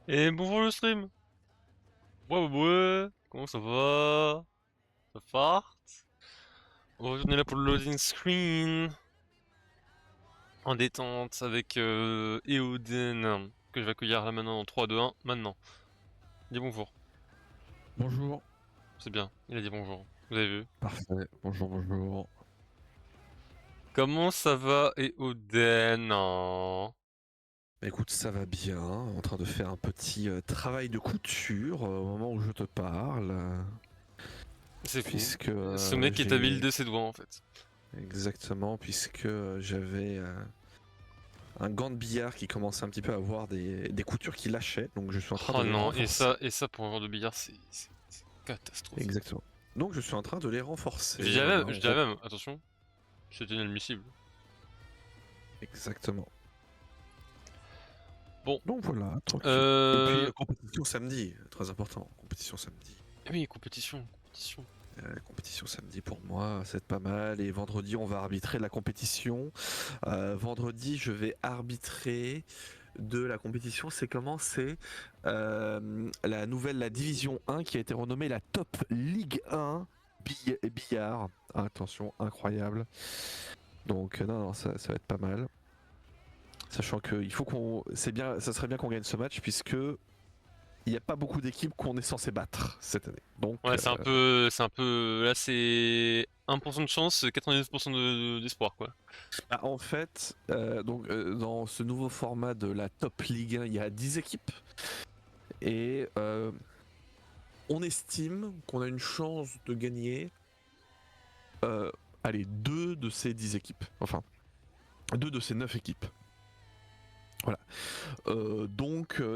Et bonjour le stream. Ouais, ouais, ouais. Comment ça va? Ça fart? Aujourd'hui on est là pour le loading screen. En détente avec Eoden, que je vais accueillir là maintenant en 3, 2, 1, maintenant. Dis bonjour. Bonjour. C'est bien, il a dit bonjour. Vous avez vu? Parfait. Bonjour, bonjour. Comment ça va Eoden? Oh. Écoute, ça va bien. En train de faire un petit travail de couture au moment où je te parle. C'est fou. Puisque Ce mec est à l'huile j'ai. de ses doigts en fait. Exactement, puisque j'avais un gant de billard qui commençait un petit peu à avoir des coutures qui lâchaient. Donc je suis en train de Oh les non, renforcer. et ça pour un joueur de billard c'est catastrophique. Exactement. Donc je suis en train de les renforcer. Je dirais même, attention, c'est inadmissible. Exactement. Bon, Donc voilà, tranquille. Et puis euh... compétition samedi, très important. Compétition samedi. oui, compétition, compétition. Compétition samedi pour moi, c'est pas mal. Et vendredi, on va arbitrer la compétition. Vendredi, je vais arbitrer de la compétition. C'est comment? C'est la division 1 qui a été renommée la Top Ligue 1 billard. Attention, incroyable. Donc non, ça va être pas mal. Sachant que il faut c'est bien, ça serait bien qu'on gagne ce match puisque il n'y a pas beaucoup d'équipes qu'on est censé battre cette année. Donc Ouais, là c'est 1% de chance, 99% d'espoir quoi. en fait, dans ce nouveau format de la Top Ligue 1, il y a 10 équipes. Et on estime qu'on a une chance de gagner, allez, 2 de ces 10 équipes. Enfin, 2 de ces 9 équipes. Voilà.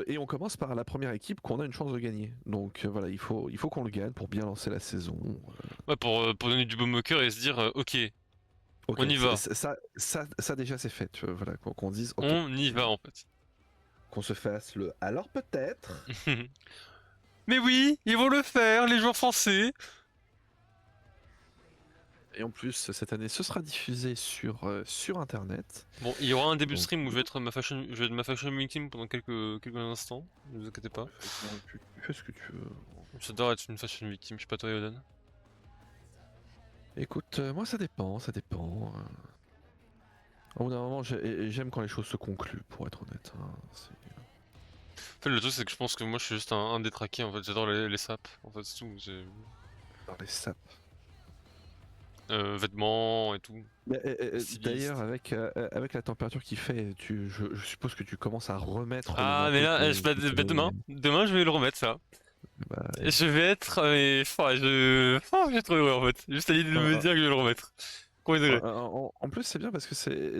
Et on commence par la première équipe qu'on a une chance de gagner. Donc voilà, il faut qu'on le gagne pour bien lancer la saison. Ouais, pour donner du baume au cœur et se dire, ok, Ok, on y va. ça déjà c'est fait. Tu vois, voilà, qu'on dise, ok, On y va en fait. qu'on se fasse le. Alors peut-être. Mais oui, ils vont le faire, les joueurs français. Et en plus, cette année, ce sera diffusé sur Internet. Bon, il y aura un début de Donc, stream où je vais être ma fashion victime pendant quelques instants, ne vous inquiétez pas. tu fais ce que tu veux. J'adore être une fashion victime, je sais pas toi Yodan. Écoute, moi, ça dépend, ça dépend. Au bout d'un moment, j'aime quand les choses se concluent, pour être honnête. Hein. En fait, le truc c'est que je pense que moi je suis juste un détraqué en fait, j'adore les sapes, en fait c'est tout. Dans les sapes. Vêtements et tout. D'ailleurs, Styliste. avec la température qu'il fait, je suppose que tu commences à remettre le Ah mais manteau là, que tu avais. demain je vais le remettre ça. Bah, Je vais être, j'ai trop heureux en fait. Juste à l'idée de me dire que je vais le remettre. Premier degré. en plus, c'est bien parce que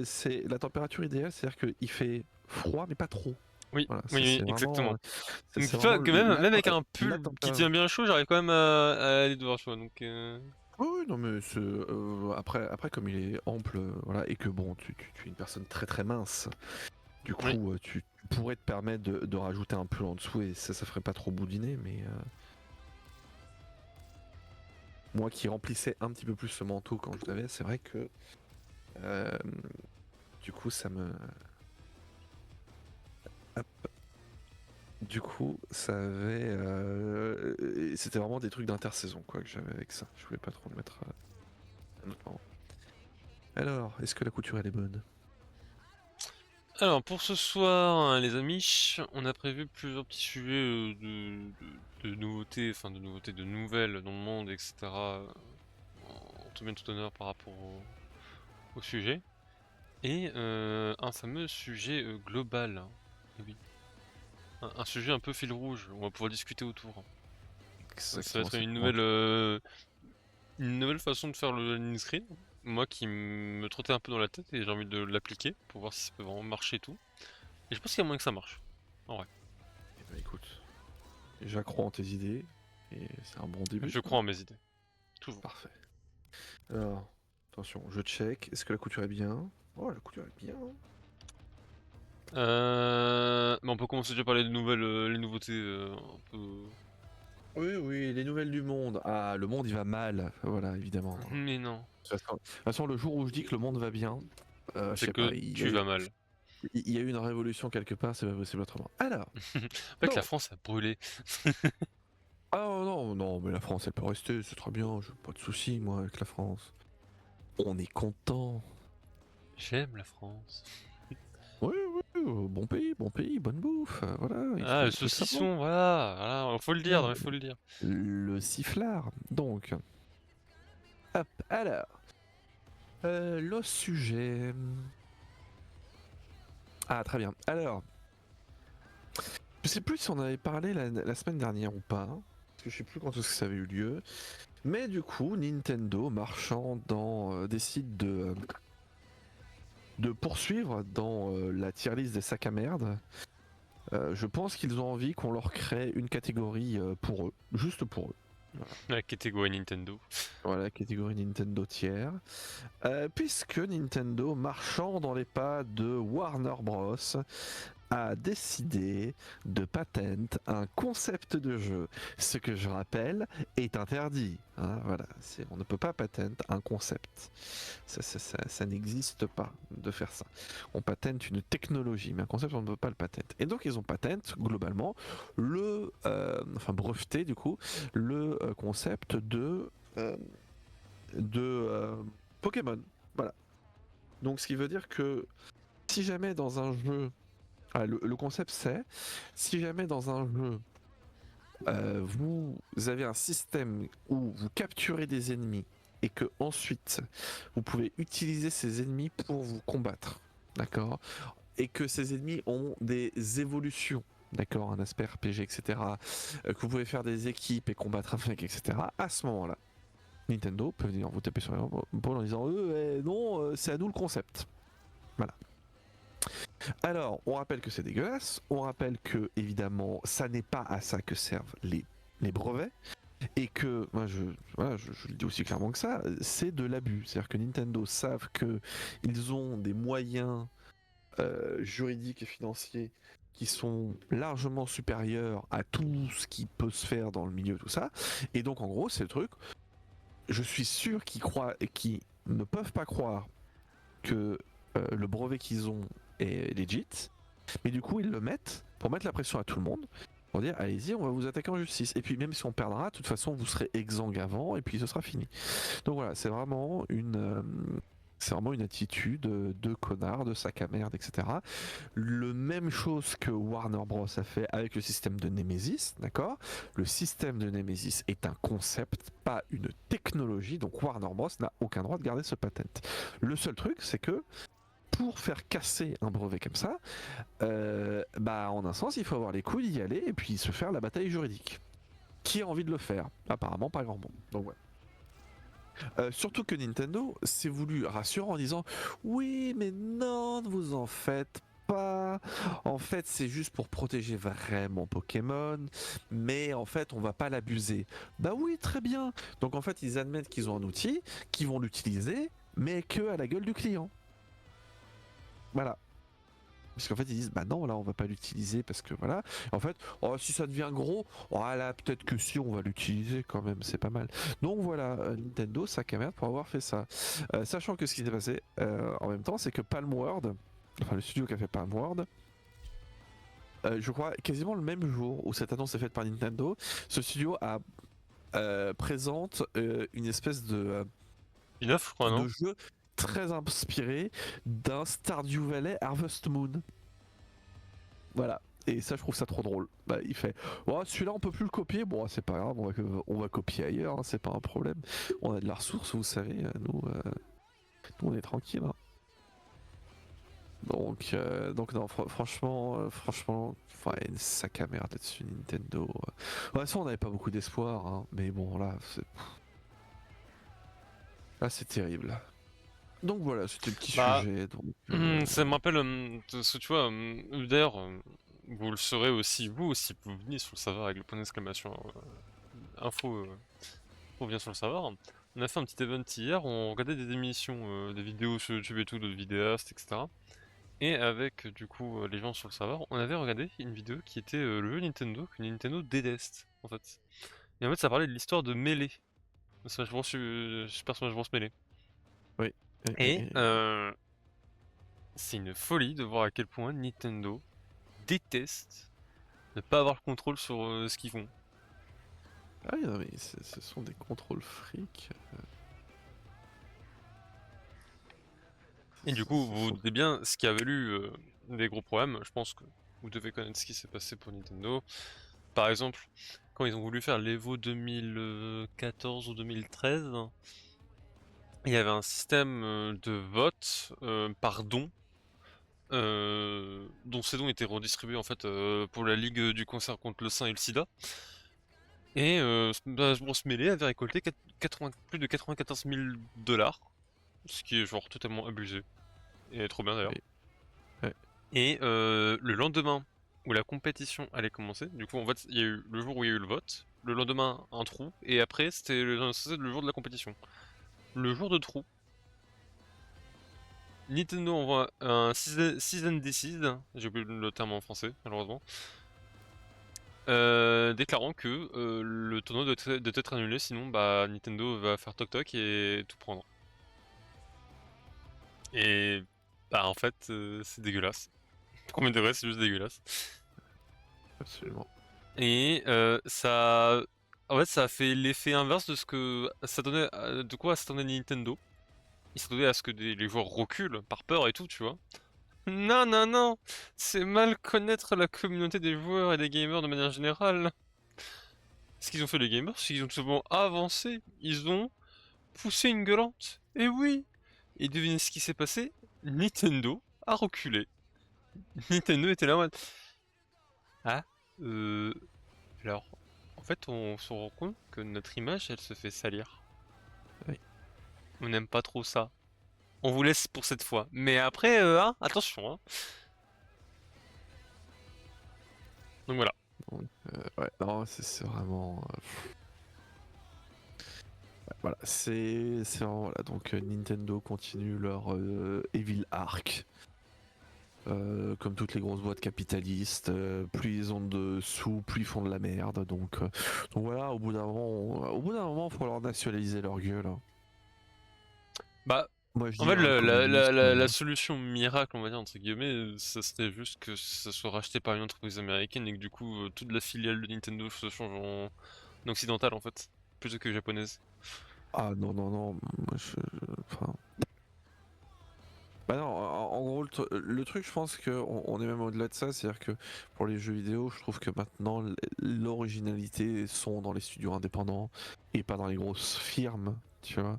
c'est la température idéale, c'est-à-dire qu'il fait froid, mais pas trop. Oui, Voilà, oui, oui, c'est vraiment, exactement. Donc c'est dis-toi vraiment que même avec un la pull qui tient température. bien chaud, j'arrive quand même à aller dehors, tu vois. Donc, Oui, oui, non, mais après, comme il est ample, voilà, et que bon, tu es une personne très très mince, du oui. coup, tu pourrais te permettre de rajouter un pull en dessous et ça ferait pas trop boudiner, mais moi qui remplissais un petit peu plus ce manteau quand je l'avais, c'est vrai que euh, du coup, ça me. Hop. Du coup, ça avait. C'était vraiment des trucs d'intersaison, quoi, que j'avais avec ça. Je voulais pas trop le mettre à un autre moment. Alors, est-ce que la couture elle est bonne? Alors, pour ce soir, hein, les amis, on a prévu plusieurs petits sujets de nouveautés, enfin de nouveautés, de nouvelles dans le monde, etc. En tout bien tout honneur par rapport au sujet. Et un fameux sujet global. Eh oui. Un sujet un peu fil rouge, on va pouvoir discuter autour. Ça va Exactement, être c'est pour. une nouvelle façon de faire le lean screen. Moi qui me trottait un peu dans la tête et j'ai envie de l'appliquer pour voir si ça peut vraiment marcher et tout. Et je pense qu'il y a moyen que ça marche. en vrai. Eh ben, écoute, je crois en tes idées, et c'est un bon début. Je crois en mes idées. Toujours. Parfait. Alors, attention, je check. Est-ce que la couture est bien? Oh, la couture est bien, hein. Mais on peut commencer déjà par les nouvelles, les nouveautés un peu. Oui, oui, les nouvelles du monde. Ah, le monde il va mal, voilà, évidemment. Mais non, De toute façon, le jour où je dis que le monde va bien, je c'est sais pas, que tu vas mal. il y a eu une révolution quelque part, c'est pas possible autrement. Alors, En fait, la donc, France a brûlé. ah non, non, mais la France elle peut rester, c'est très bien, j'ai pas de soucis moi avec la France. On est content. J'aime la France. Oui, oui, bon pays, bonne bouffe, voilà, Ah, le il faut le savoir. saucisson, voilà, voilà, faut le dire, Voilà, il faut le dire. le sifflard. Donc, hop, alors, le sujet. Ah, très bien. Alors, je sais plus si on avait parlé la semaine dernière ou pas, hein, parce que je sais plus quand est-ce que ça avait eu lieu. Mais du coup, Nintendo, marchand décide de poursuivre dans la tier list des sacs à merde. Je pense qu'ils ont envie qu'on leur crée une catégorie pour eux, juste pour eux. La catégorie Nintendo. Voilà, catégorie Nintendo tiers. Puisque Nintendo, marchant dans les pas de Warner Bros, a décidé de patent un concept de jeu. Ce que je rappelle est interdit, hein, voilà, on ne peut pas patent un concept. Ça n'existe pas de faire ça. On patente une technologie, mais un concept on ne peut pas le patent. Et donc ils ont patent globalement enfin breveté du coup, le concept de Pokémon. Voilà. Donc ce qui veut dire que si jamais dans un jeu, le concept c'est, si jamais dans un jeu, vous avez un système où vous capturez des ennemis et que ensuite vous pouvez utiliser ces ennemis pour vous combattre, d'accord? Et que ces ennemis ont des évolutions. D'accord, un aspect RPG, etc. Que vous pouvez faire des équipes et combattre avec, etc. À ce moment-là, Nintendo peut venir vous taper sur l'épaule en disant non, c'est à nous le concept. Voilà. Alors, on rappelle que c'est dégueulasse, on rappelle que, évidemment, ça n'est pas à ça que servent les brevets, et que, moi je le dis aussi clairement que ça, c'est de l'abus. C'est-à-dire que Nintendo savent que ils ont des moyens juridiques et financiers qui sont largement supérieurs à tout ce qui peut se faire dans le milieu, tout ça, et donc en gros, c'est le truc, je suis sûr qu'ils croient et qu'ils ne peuvent pas croire que le brevet qu'ils ont est legit, mais du coup ils le mettent pour mettre la pression à tout le monde, pour dire allez-y on va vous attaquer en justice, et puis même si on perdra, de toute façon vous serez exsangue avant et puis ce sera fini. Donc voilà, c'est vraiment une attitude de connard, de sac à merde, etc. Le même chose que Warner Bros a fait avec le système de Nemesis, d'accord? Le système de Nemesis est un concept, pas une technologie, donc Warner Bros n'a aucun droit de garder ce patent. Le seul truc, c'est que pour faire casser un brevet comme ça, en un sens, il faut avoir les couilles d'y aller et puis se faire la bataille juridique. Qui a envie de le faire? Apparemment pas grand monde. Donc ouais. Surtout que Nintendo s'est voulu rassurant en disant oui mais non, ne vous en faites pas, en fait c'est juste pour protéger vraiment Pokémon, mais en fait on va pas l'abuser. Bah oui, très bien. Donc en fait ils admettent qu'ils ont un outil, qu'ils vont l'utiliser, mais que à la gueule du client. Voilà. Parce qu'en fait, ils disent, bah non, là, on va pas l'utiliser parce que voilà. En fait, oh, si ça devient gros, oh, là, peut-être que si, on va l'utiliser quand même, c'est pas mal. Donc voilà, Nintendo, sac à merde pour avoir fait ça. Sachant que ce qui s'est passé en même temps, c'est que Palmworld, enfin le studio qui a fait Palmworld, je crois quasiment le même jour où cette annonce est faite par Nintendo, ce studio présente une espèce Une offre, je crois, de non? jeu très inspiré d'un Stardew Valley Harvest Moon. Voilà. Et ça, je trouve ça trop drôle. Bah, il fait, oh, celui-là, on peut plus le copier. Bon, c'est pas grave, on va copier ailleurs, hein, c'est pas un problème. On a de la ressource, vous savez, nous on est tranquille. Hein. Donc non, franchement, ouais, une sac à merde là-dessus, Nintendo. De toute façon, on n'avait pas beaucoup d'espoir, hein, mais bon, là, c'est terrible. Donc voilà, c'était le petit Bah, sujet. Donc, ça me rappelle, ce que tu vois, d'ailleurs, vous le saurez aussi vous si vous venez sur le serveur avec le point d'exclamation info vient sur le serveur. On a fait un petit event hier, on regardait des émissions, des vidéos sur YouTube et tout, de vidéastes, etc. Et avec du coup les gens sur le serveur, on avait regardé une vidéo qui était le jeu Nintendo que Nintendo déteste en fait. Et en fait ça parlait de l'histoire de Melee, Smash Bros, Super Smash Bros Melee. Oui. Et c'est une folie de voir à quel point Nintendo déteste ne pas avoir le contrôle sur ce qu'ils font. Ah oui, non, mais ce sont des contrôles fric. Et du coup, vous vous doutez bien, ce qui a valu des gros problèmes, je pense que vous devez connaître ce qui s'est passé pour Nintendo. Par exemple, quand ils ont voulu faire l'Evo 2014 ou 2013, il y avait un système de vote par don, dont ces dons étaient redistribués en fait pour la Ligue du cancer contre le sein et le sida. Et Smash Bros Melee avait récolté plus de 94 000 $, ce qui est genre totalement abusé. Et trop bien d'ailleurs. Oui. Ouais. Et le lendemain où la compétition allait commencer, du coup en fait il y a eu le jour où il y a eu le vote, le lendemain un trou, et après c'était le jour de la compétition. Le jour de trou, Nintendo envoie un Cease and Desist, j'ai oublié le terme en français malheureusement, déclarant que le tournoi doit être annulé, sinon bah Nintendo va faire toc toc et tout prendre. Et bah en fait c'est dégueulasse. Premier degré, c'est juste dégueulasse. Absolument. Et ça, en fait, ça a fait l'effet inverse de ce que ça donnait, de quoi s'attendait Nintendo. Il s'attendait à ce que les joueurs reculent par peur et tout, tu vois. Non, non, non, c'est mal connaître la communauté des joueurs et des gamers de manière générale. Ce qu'ils ont fait les gamers, c'est qu'ils ont tout simplement avancé, ils ont poussé une gueulante. Et oui. Et devinez ce qui s'est passé? Nintendo a reculé. Nintendo était là en mode, ah, euh, alors, en fait, on se rend compte que notre image, elle se fait salir. Oui. On n'aime pas trop ça. On vous laisse pour cette fois. Mais après, hein, attention, hein. Donc voilà. Donc, ouais, non, c'est vraiment. Ouais, voilà, c'est vraiment. Voilà, donc Nintendo continue leur Evil Arc. Comme toutes les grosses boîtes capitalistes, plus ils ont de sous, plus ils font de la merde. Donc voilà, au bout d'un moment, faut leur nationaliser leur gueule, hein. Bah, Moi je en dis fait, un communiste. la solution miracle, on va dire, entre guillemets, ça serait juste que ça soit racheté par une entreprise américaine et que du coup, toute la filiale de Nintendo se change en occidental, en fait, plutôt que japonaise. Ah non, non, non, moi enfin. Bah non, en gros, le truc, je pense qu'on est même au-delà de ça, c'est-à-dire que pour les jeux vidéo, je trouve que maintenant, l'originalité sont dans les studios indépendants et pas dans les grosses firmes, tu vois.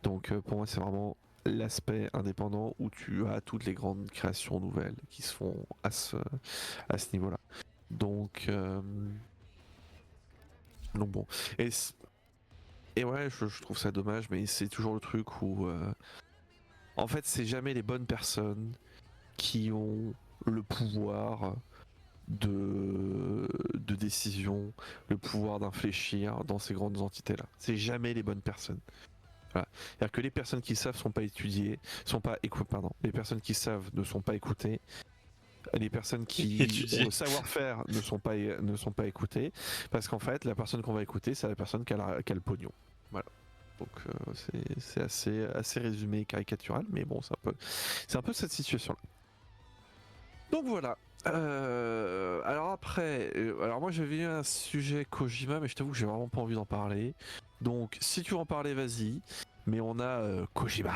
Donc pour moi, c'est vraiment l'aspect indépendant où tu as toutes les grandes créations nouvelles qui se font à ce niveau-là. Donc, donc bon. Et, et ouais, je trouve ça dommage, mais c'est toujours le truc où en fait, c'est jamais les bonnes personnes qui ont le pouvoir de décision, le pouvoir d'infléchir dans ces grandes entités-là. C'est jamais les bonnes personnes. Voilà. C'est-à-dire que les personnes qui savent sont pas étudiées, sont pas pardon, les personnes qui savent ne sont pas écoutées, les personnes qui ont Étudier. le savoir-faire ne sont pas écoutées, parce qu'en fait, la personne qu'on va écouter, c'est la personne qui a le pognon. Voilà. Donc c'est assez résumé et caricatural, mais bon, c'est un peu cette situation-là. Donc voilà. Alors après, alors moi j'avais eu un sujet Kojima, mais je t'avoue que j'ai vraiment pas envie d'en parler. Donc si tu veux en parler, vas-y. Mais on a Kojima,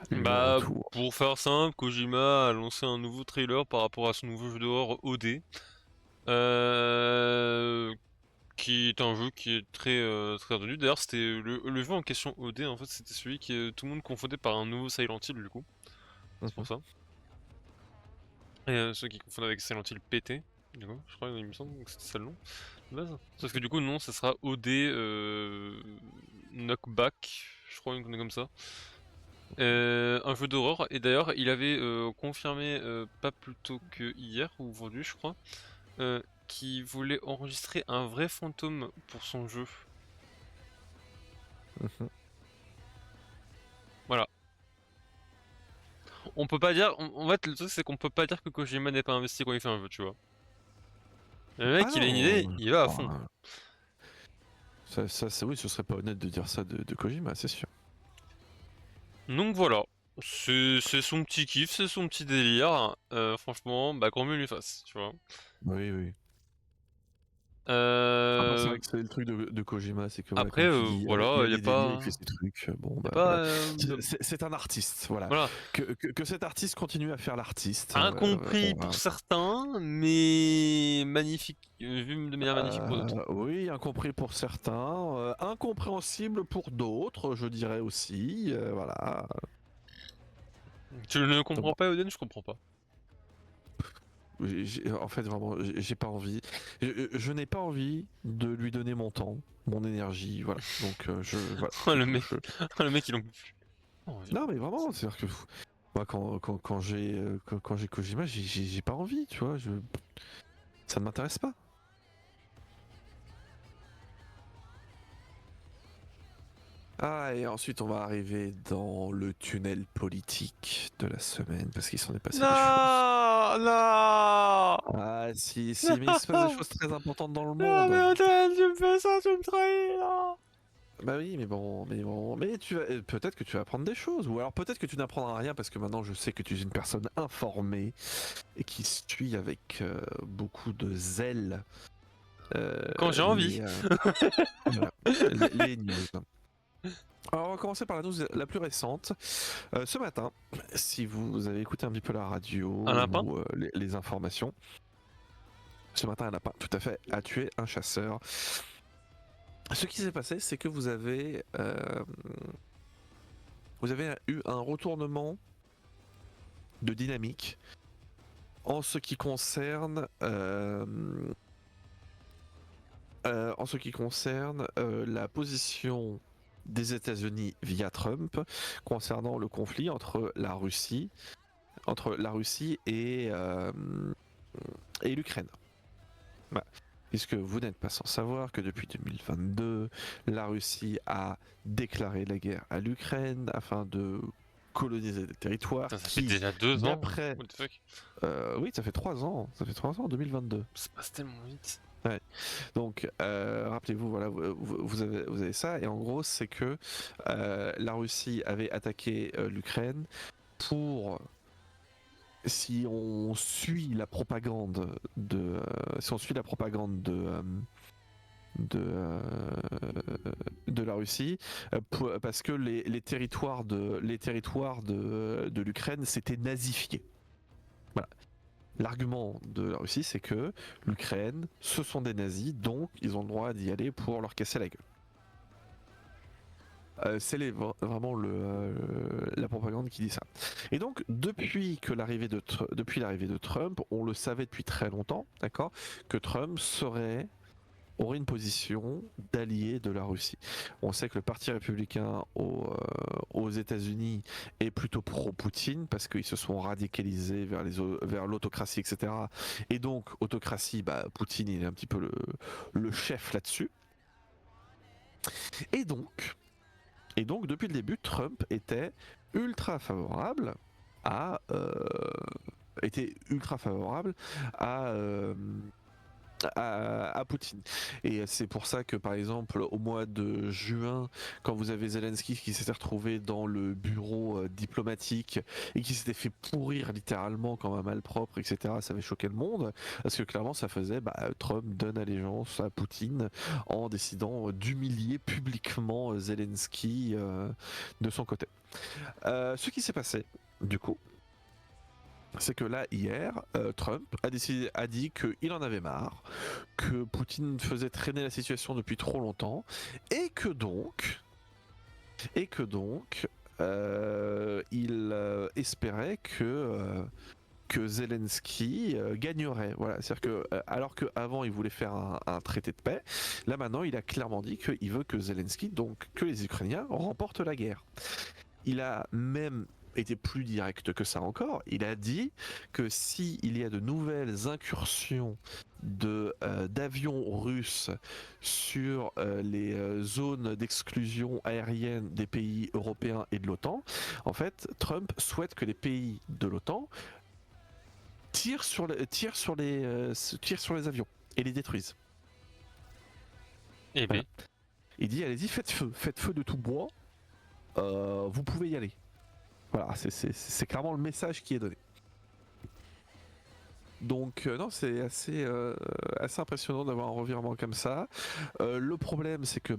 le Bah, retour. pour faire simple, Kojima a lancé un nouveau trailer par rapport à son nouveau jeu d'horreur OD. Euh, qui est un jeu qui est très attendu. D'ailleurs, c'était le jeu en question OD, en fait, c'était celui que tout le monde confondait par un nouveau Silent Hill, du coup. C'est pour Mhm. ça. Et ceux qui confondaient avec Silent Hill PT, du coup, je crois, il me semble que c'était ça le nom de base. Sauf que du coup, non, ça sera OD Knockback, je crois, une connerie comme ça. Un jeu d'horreur, et d'ailleurs, il avait confirmé pas plus tôt que hier, ou aujourd'hui, je crois, qui voulait enregistrer un vrai fantôme pour son jeu. Mhm. Voilà. On peut pas dire... En fait, le truc, c'est qu'on peut pas dire que Kojima n'est pas investi quand il fait un jeu, tu vois. Le Ah mec, il a une idée, non, il va à fond. bah, oui, ce serait pas honnête de dire ça de Kojima, c'est sûr. Donc voilà. C'est son petit kiff, c'est son petit délire. Franchement, bah grand mieux lui fasse, tu vois. Oui, oui. Après, c'est Euh... vrai que c'est le truc de Kojima, c'est que voilà, Après, comme tu dis, il voilà, a des délires, il fait ses trucs. Bon, y a bah pas... voilà. C'est un artiste, voilà. voilà. Que cet artiste continue à faire l'artiste. Incompris On pour va- certains, mais magnifique, vu de manière magnifique pour d'autres. Oui, incompris pour certains, incompréhensible pour d'autres, je dirais aussi. Voilà. Tu ne Donc, comprends pas, Oden, je comprends pas. En fait, vraiment, j'ai pas envie. Je n'ai pas envie de lui donner mon temps, mon énergie, voilà. Donc, voilà. Oh, le mec, oh, le mec, il en peut plus. Oh, Non, mais vraiment, c'est-à-dire que moi, quand j'ai Kojima, j'ai pas envie, tu vois. Ça ne m'intéresse pas. Ah, et ensuite, on va arriver dans le tunnel politique de la semaine, parce qu'il s'en est passé des choses. non, non, Ah, si, mais il se passe des choses très importantes dans le non, mais monde. Oden, tu me fais ça, tu me trahis, là. Bah oui, mais tu vas, peut-être que tu vas apprendre des choses, ou alors peut-être que tu n'apprendras rien parce que maintenant je sais que tu es une personne informée et qui suit avec beaucoup de zèle Quand j'ai envie. voilà, les news. Alors on va commencer par la news la plus récente. Ce matin, si vous avez écouté un petit peu la radio Un lapin? ou les informations, ce matin un lapin, tout à fait, a tué un chasseur. Ce qui s'est passé, c'est que vous avez eu un retournement de dynamique en ce qui concerne la position des États-Unis via Trump concernant le conflit entre la Russie et l'Ukraine. Voilà. Puisque vous n'êtes pas sans savoir que depuis 2022, la Russie a déclaré la guerre à l'Ukraine afin de coloniser des territoires Putain, ça fait qui, déjà 2 ans. d'après... What the fuck? oui, ça fait 3 ans, 2022. Ça passe tellement vite. Ouais. Donc, rappelez-vous, voilà, vous avez ça, et en gros, c'est que la Russie avait attaqué l'Ukraine pour, si on suit la propagande de la Russie, parce que les territoires de l'Ukraine s'étaient nazifiés. Voilà. L'argument de la Russie, c'est que l'Ukraine, ce sont des nazis, donc ils ont le droit d'y aller pour leur casser la gueule. C'est vraiment la propagande qui dit ça. Et donc, depuis l'arrivée de Trump, on le savait depuis très longtemps, d'accord, que Trump aurait une position d'allié de la Russie. On sait que le Parti républicain aux États-Unis est plutôt pro-Poutine parce qu'ils se sont radicalisés vers l'autocratie, etc. Et donc, autocratie, bah, Poutine, il est un petit peu le chef là-dessus. Et donc, depuis le début, Trump était ultra favorable était ultra favorable à, à Poutine. Et c'est pour ça que par exemple au mois de juin, quand vous avez Zelensky qui s'était retrouvé dans le bureau diplomatique et qui s'était fait pourrir littéralement comme un malpropre, etc., ça avait choqué le monde, parce que clairement ça faisait Trump donne allégeance à Poutine en décidant d'humilier publiquement Zelensky de son côté. Ce qui s'est passé du coup, c'est que là, hier, Trump a dit qu'il en avait marre, que Poutine faisait traîner la situation depuis trop longtemps, et que donc, il espérait que Zelensky gagnerait. Voilà, c'est-à-dire que alors qu'avant il voulait faire un traité de paix, là maintenant il a clairement dit qu'il veut que Zelensky, donc que les Ukrainiens, remportent la guerre. Il a même été plus direct que ça encore. Il a dit que si il y a de nouvelles incursions d'avions russes sur les zones d'exclusion aérienne des pays européens et de l'OTAN, en fait, Trump souhaite que les pays de l'OTAN tirent sur les avions et les détruisent. Eh Voilà. ben, Il dit allez-y, faites feu de tout bois, vous pouvez y aller. Voilà, c'est clairement le message qui est donné. Donc non, c'est assez impressionnant d'avoir un revirement comme ça. Le problème, c'est que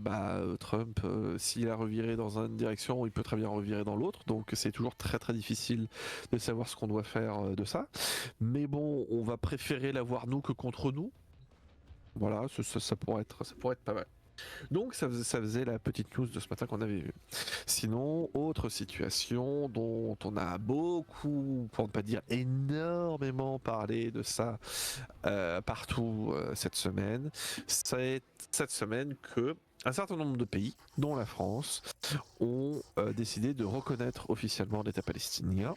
Trump, s'il a reviré dans une direction, il peut très bien revirer dans l'autre. Donc c'est toujours très très difficile de savoir ce qu'on doit faire de ça. Mais bon, on va préférer l'avoir nous que contre nous. Voilà, ça pourrait être pas mal. Donc ça faisait la petite news de ce matin qu'on avait vue. Sinon, autre situation dont on a beaucoup, pour ne pas dire énormément parlé de ça partout cette semaine, c'est cette semaine que un certain nombre de pays, dont la France, ont décidé de reconnaître officiellement l'État palestinien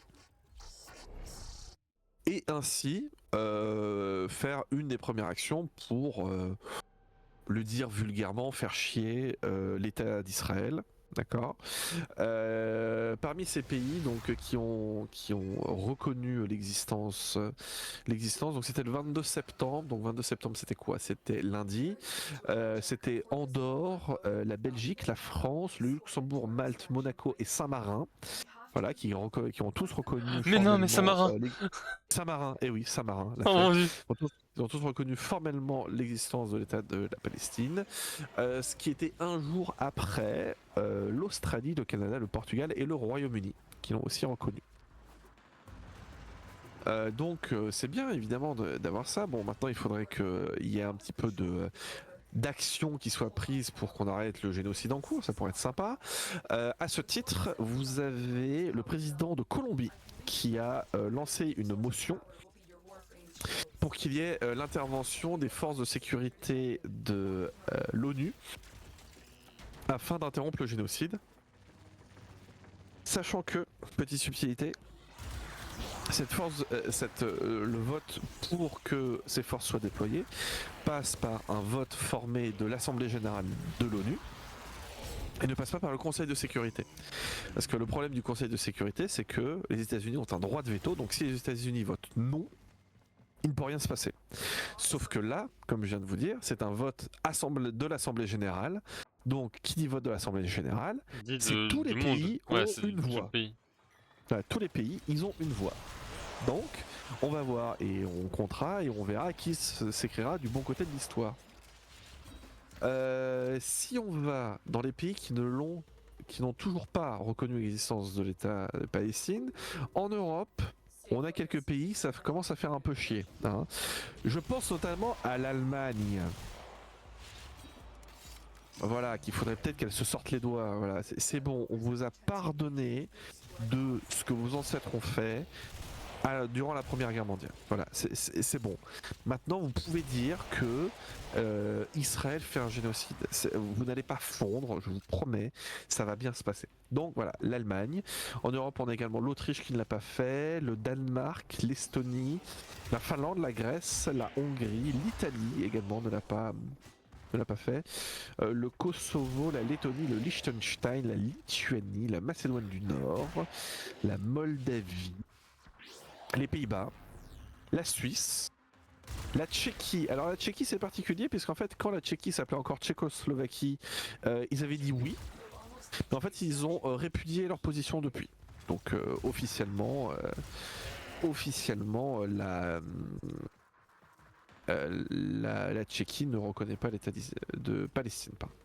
et ainsi faire une des premières actions pour le dire vulgairement, faire chier l'État d'Israël. D'accord. Parmi ces pays donc qui ont reconnu l'existence, donc c'était le 22 septembre. Donc 22 septembre, c'était quoi? C'était lundi. C'était Andorre, la Belgique, la France, le Luxembourg, Malte, Monaco et Saint-Marin. Voilà, qui ont tous reconnu mais non, mais formellement Samarin. Saint-Marin, eh oui, Saint-Marin l'a Oh fait. mon dieu. Ils ont tous reconnu formellement l'existence de l'État de la Palestine, ce qui était un jour après l'Australie, le Canada, le Portugal et le Royaume-Uni, qui l'ont aussi reconnu. Donc c'est bien évidemment d'avoir ça. Bon, maintenant il faudrait qu'il y ait un petit peu d'action qui soit prise pour qu'on arrête le génocide en cours, ça pourrait être sympa. À ce titre, vous avez le président de Colombie qui a lancé une motion pour qu'il y ait l'intervention des forces de sécurité de l'ONU afin d'interrompre le génocide. Sachant que, petite subtilité, le vote pour que ces forces soient déployées passe par un vote formé de l'Assemblée générale de l'ONU et ne passe pas par le Conseil de sécurité. Parce que le problème du Conseil de sécurité, c'est que les États-Unis ont un droit de veto, donc si les États-Unis votent non, il ne peut rien se passer. Sauf que là, comme je viens de vous dire, c'est un vote de l'Assemblée générale. Donc, qui dit vote de l'Assemblée générale, Dit c'est tous les du monde. pays Ouais, ont c'est une tout le voix. pays. Enfin, tous les pays, ils ont une voix. Donc, on va voir et on comptera et on verra qui s'écrira du bon côté de l'histoire. Si on va dans les pays qui n'ont toujours pas reconnu l'existence de l'État de Palestine, en Europe, on a quelques pays, ça commence à faire un peu chier. Hein. Je pense notamment à l'Allemagne. Voilà, qu'il faudrait peut-être qu'elle se sorte les doigts. Voilà, c'est bon, on vous a pardonné de ce que vos ancêtres ont fait durant la Première Guerre mondiale. Voilà, c'est bon. Maintenant, vous pouvez dire que Israël fait un génocide. Vous n'allez pas fondre, je vous promets, ça va bien se passer. Donc voilà, l'Allemagne. En Europe, on a également l'Autriche qui ne l'a pas fait, le Danemark, l'Estonie, la Finlande, la Grèce, la Hongrie, l'Italie également ne l'a pas fait. Le Kosovo, la Lettonie, le Liechtenstein, la Lituanie, la Macédoine du Nord, la Moldavie, les Pays-Bas, la Suisse, la Tchéquie. Alors la Tchéquie c'est particulier puisqu'en fait quand la Tchéquie s'appelait encore Tchécoslovaquie, ils avaient dit oui. Mais en fait ils ont répudié leur position depuis. Donc officiellement, la Tchéquie ne reconnaît pas l'État de Palestine. Pardon.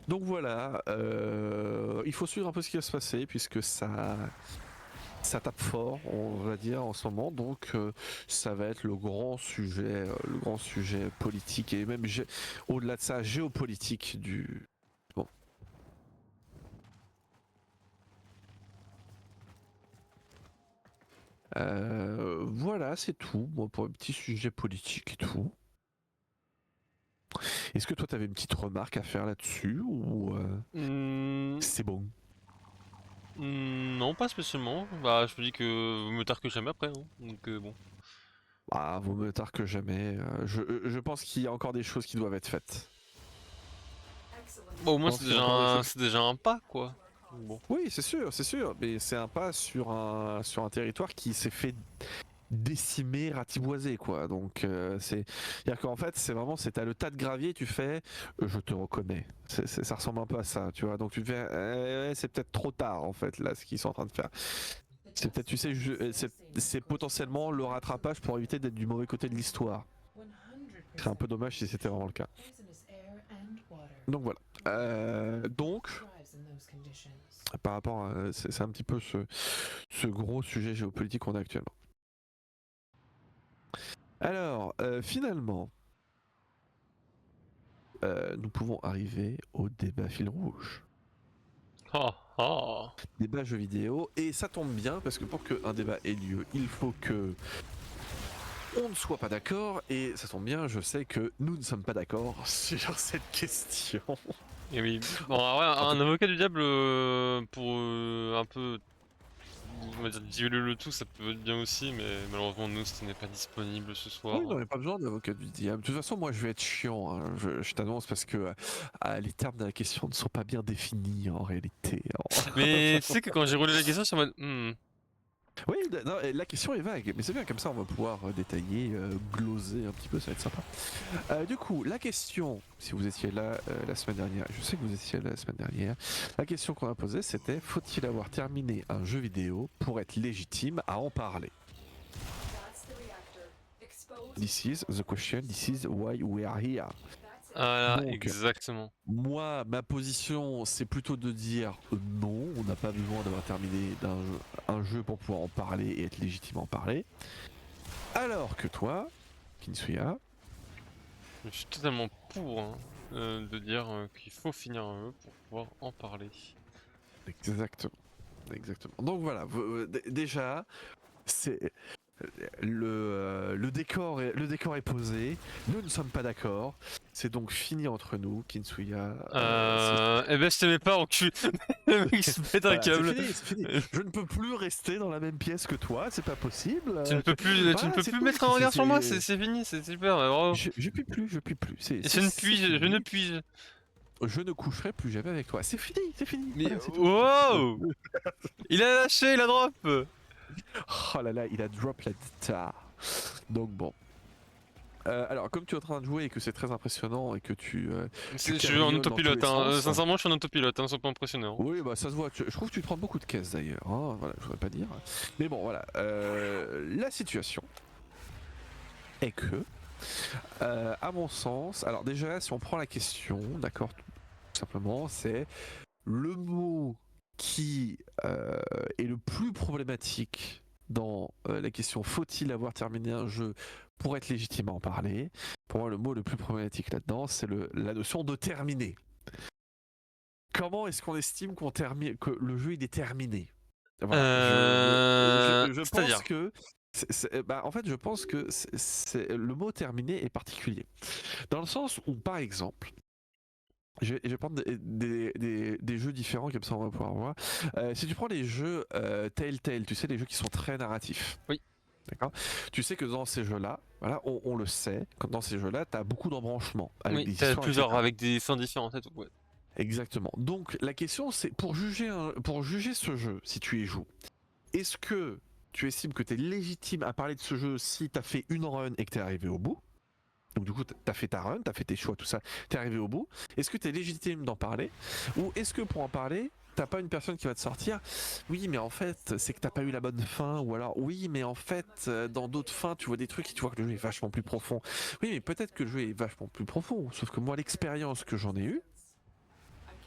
Donc voilà, il faut suivre un peu ce qui va se passer puisque ça tape fort, on va dire en ce moment. Donc ça va être le grand sujet politique et même au-delà de ça géopolitique du. Bon. Voilà, c'est tout. Bon, pour un petit sujet politique et tout. Est-ce que toi, tu avais une petite remarque à faire là-dessus ou Hmm, c'est bon? Non, pas spécialement. Bah, je me dis que mieux tard que jamais après, hein. Donc bon. Bah, vaut mieux tard que jamais. Je pense qu'il y a encore des choses qui doivent être faites. Bon, au Je moins pense qu'il y a encore des choses. c'est déjà un pas, quoi. Bon. Oui, c'est sûr, mais c'est un pas sur un territoire qui s'est fait décimer, ratiboiser, quoi. Donc, c'est-à-dire qu'en fait, c'est vraiment, c'est à le tas de gravier, tu fais, je te reconnais. Ça ressemble un peu à ça, tu vois. Donc, tu te fais, c'est peut-être trop tard, en fait, là, ce qu'ils sont en train de faire. C'est peut-être, tu sais, c'est potentiellement le rattrapage pour éviter d'être du mauvais côté de l'histoire. C'est un peu dommage si c'était vraiment le cas. Donc voilà. Donc, par rapport à, c'est un petit peu ce gros sujet géopolitique qu'on a actuellement. Alors, finalement, nous pouvons arriver au débat fil rouge. Ah ah. Débat jeux vidéo, et ça tombe bien parce que pour qu'un débat ait lieu, il faut que on ne soit pas d'accord, et ça tombe bien, je sais que nous ne sommes pas d'accord sur cette question. Et oui. Bon, ouais, un avocat du diable pour un peu, on va dire, diluer le tout, ça peut être bien aussi, mais malheureusement, nous, ce n'est pas disponible ce soir. Oui, non, mais pas besoin d'avocat du diable. De toute façon, moi, je vais être chiant, hein. Je t'annonce parce que les termes de la question ne sont pas bien définis en réalité. Mais tu sais que quand j'ai relu la question, je suis en mode, Oui, non, la question est vague, mais c'est bien, comme ça on va pouvoir détailler, gloser un petit peu, ça va être sympa. Du coup, la question, si vous étiez là la semaine dernière, je sais que vous étiez là la semaine dernière, la question qu'on a posée c'était, faut-il avoir terminé un jeu vidéo pour être légitime à en parler? This is the question, this is why we are here. voilà, Donc, exactement. moi, ma position, c'est plutôt de dire non, on n'a pas besoin d'avoir terminé un jeu pour pouvoir en parler et être légitime à en parler. Alors que toi, Kinsuya, Je suis totalement pour hein, de dire qu'il faut finir un jeu pour pouvoir en parler. exactement, exactement. Donc voilà, déjà, c'est le décor est posé. Nous ne sommes pas d'accord. C'est donc fini entre nous, Kinsuya. Eh ben je t'aimais pas, enculé. Le mec se pète un Voilà, c'est câble. fini, c'est fini. Je ne peux plus rester dans la même pièce que toi, c'est pas possible. Tu ne Voilà, peux c'est plus tout. mettre un regard sur moi, c'est fini, c'est super, bravo. Je puis plus, je puis plus. Et C'est je ne fini. puis. Je ne coucherai plus jamais avec toi. C'est fini, c'est fini. Mais Voilà, c'est tout. wow! Il a lâché, il a drop! Oh là là, il a drop la guitare. Donc bon. Alors, comme tu es en train de jouer et que c'est très impressionnant et que tu Je suis en carrioles dans tous autopilote, les hein. sens. Sincèrement, je suis en autopilote, hein, sois pas impressionnant. Oui, bah ça se voit. Je trouve que tu te prends beaucoup de caisses d'ailleurs. Hein. Voilà, je voudrais pas dire. Mais bon, voilà. La situation est que, à mon sens, alors déjà, si on prend la question, d'accord, tout simplement, c'est le mot qui est le plus problématique dans la question faut-il avoir terminé un jeu pour être légitime à en parler. Pour moi, le mot le plus problématique là-dedans, c'est la notion de terminer. Comment est-ce qu'on estime que le jeu il est terminé? Voilà, je pense C'est-à-dire. que bah, en fait, je pense que le mot terminé est particulier. Dans le sens où, par exemple, je vais prendre des jeux différents, comme ça on va pouvoir voir. Si tu prends les jeux Telltale, tu sais, les jeux qui sont très narratifs. Oui. D'accord. Tu sais que dans ces jeux-là, voilà, on le sait, dans ces jeux-là, tu as beaucoup d'embranchements avec Oui, des t'as histoires, plusieurs etc. avec des fins différentes et tout, ouais. Exactement. Donc la question c'est pour juger ce jeu, si tu y joues, est-ce que tu estimes que tu es légitime à parler de ce jeu si tu as fait une run et que tu es arrivé au bout? Donc du coup, tu as fait ta run, tu as fait tes choix, tout ça, tu es arrivé au bout. Est-ce que tu es légitime d'en parler? Ou est-ce que pour en parler, t'as pas une personne qui va te sortir, oui mais en fait c'est que t'as pas eu la bonne fin, ou alors oui mais en fait dans d'autres fins tu vois des trucs et tu vois que le jeu est vachement plus profond. Oui mais peut-être que le jeu est vachement plus profond, sauf que moi l'expérience que j'en ai eue,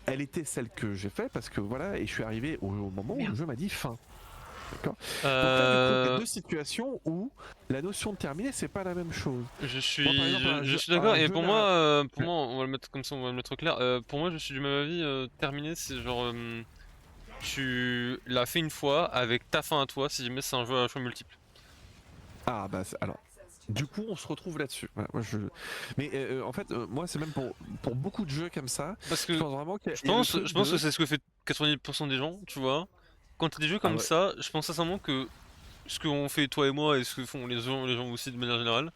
elle était celle que j'ai fait parce que voilà, et je suis arrivé au moment où le jeu m'a dit fin. D'accord. Donc là, du coup, il y a deux situations où la notion de terminer, c'est pas la même chose. Moi, par exemple, Je suis d'accord, un et jeu pour moi, on va le mettre comme ça, on va le mettre clair. Pour moi, je suis du même avis, terminé, c'est genre, tu l'as fait une fois avec ta fin à toi, si jamais c'est un jeu à choix multiple. Ah bah alors. Du coup, on se retrouve là-dessus. Voilà, mais en fait, moi, c'est même pour beaucoup de jeux comme ça. Parce Je que pense vraiment qu'il y a le truc je pense que de. c'est ce que fait 90% des gens, tu vois. quand t'as des jeux Ah comme ouais. ça, je pense sincèrement que ce qu'on fait toi et moi et ce que font les gens aussi de manière générale,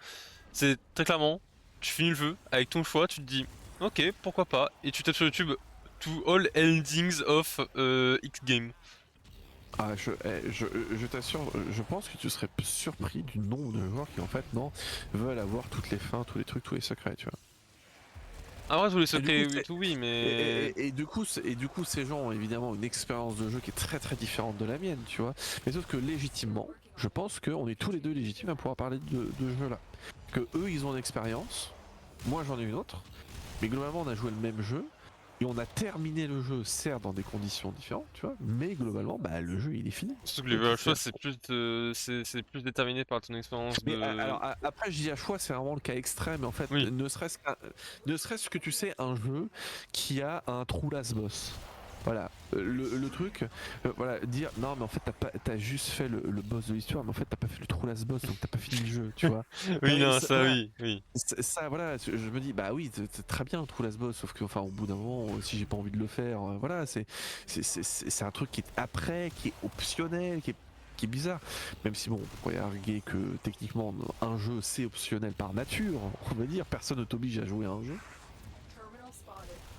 c'est très clairement, tu finis le jeu avec ton choix, tu te dis ok pourquoi pas, et tu tapes sur YouTube to all endings of X game. Ah, je t'assure, je pense que tu serais surpris du nombre de joueurs qui en fait non veulent avoir toutes les fins, tous les trucs, tous les secrets, tu vois. Ah ouais tous les Et du coup, secrets oui tout oui mais et du coup, ces gens ont évidemment une expérience de jeu qui est très très différente de la mienne, tu vois. Mais sauf que légitimement, je pense qu'on est tous les deux légitimes à pouvoir parler de ce jeu-là. Que eux, ils ont une expérience, moi j'en ai une autre, mais globalement, on a joué le même jeu. Et on a terminé le jeu, certes dans des conditions différentes, tu vois, mais globalement, bah, le jeu il est fini. surtout que Et les jeux puis à choix c'est plus déterminé par ton expérience mais de... après, je dis à choix, c'est vraiment le cas extrême. En fait, Oui, ne serait-ce que tu sais, un jeu qui a un true last boss. Voilà, le truc, voilà, dire non, mais en fait, t'as juste fait le boss de l'histoire, mais en fait, t'as pas fait le true last boss, donc t'as pas fini le jeu, tu vois. Non, oui mais non ça voilà, oui, oui. ça, voilà, je me dis, bah oui, c'est très bien, true last boss, sauf que, enfin, au bout d'un moment, si j'ai pas envie de le faire, voilà, c'est un truc qui est après, qui est optionnel, qui est bizarre. Même si bon, on pourrait arguer que techniquement un jeu c'est optionnel par nature, on va dire, personne ne t'oblige à jouer à un jeu.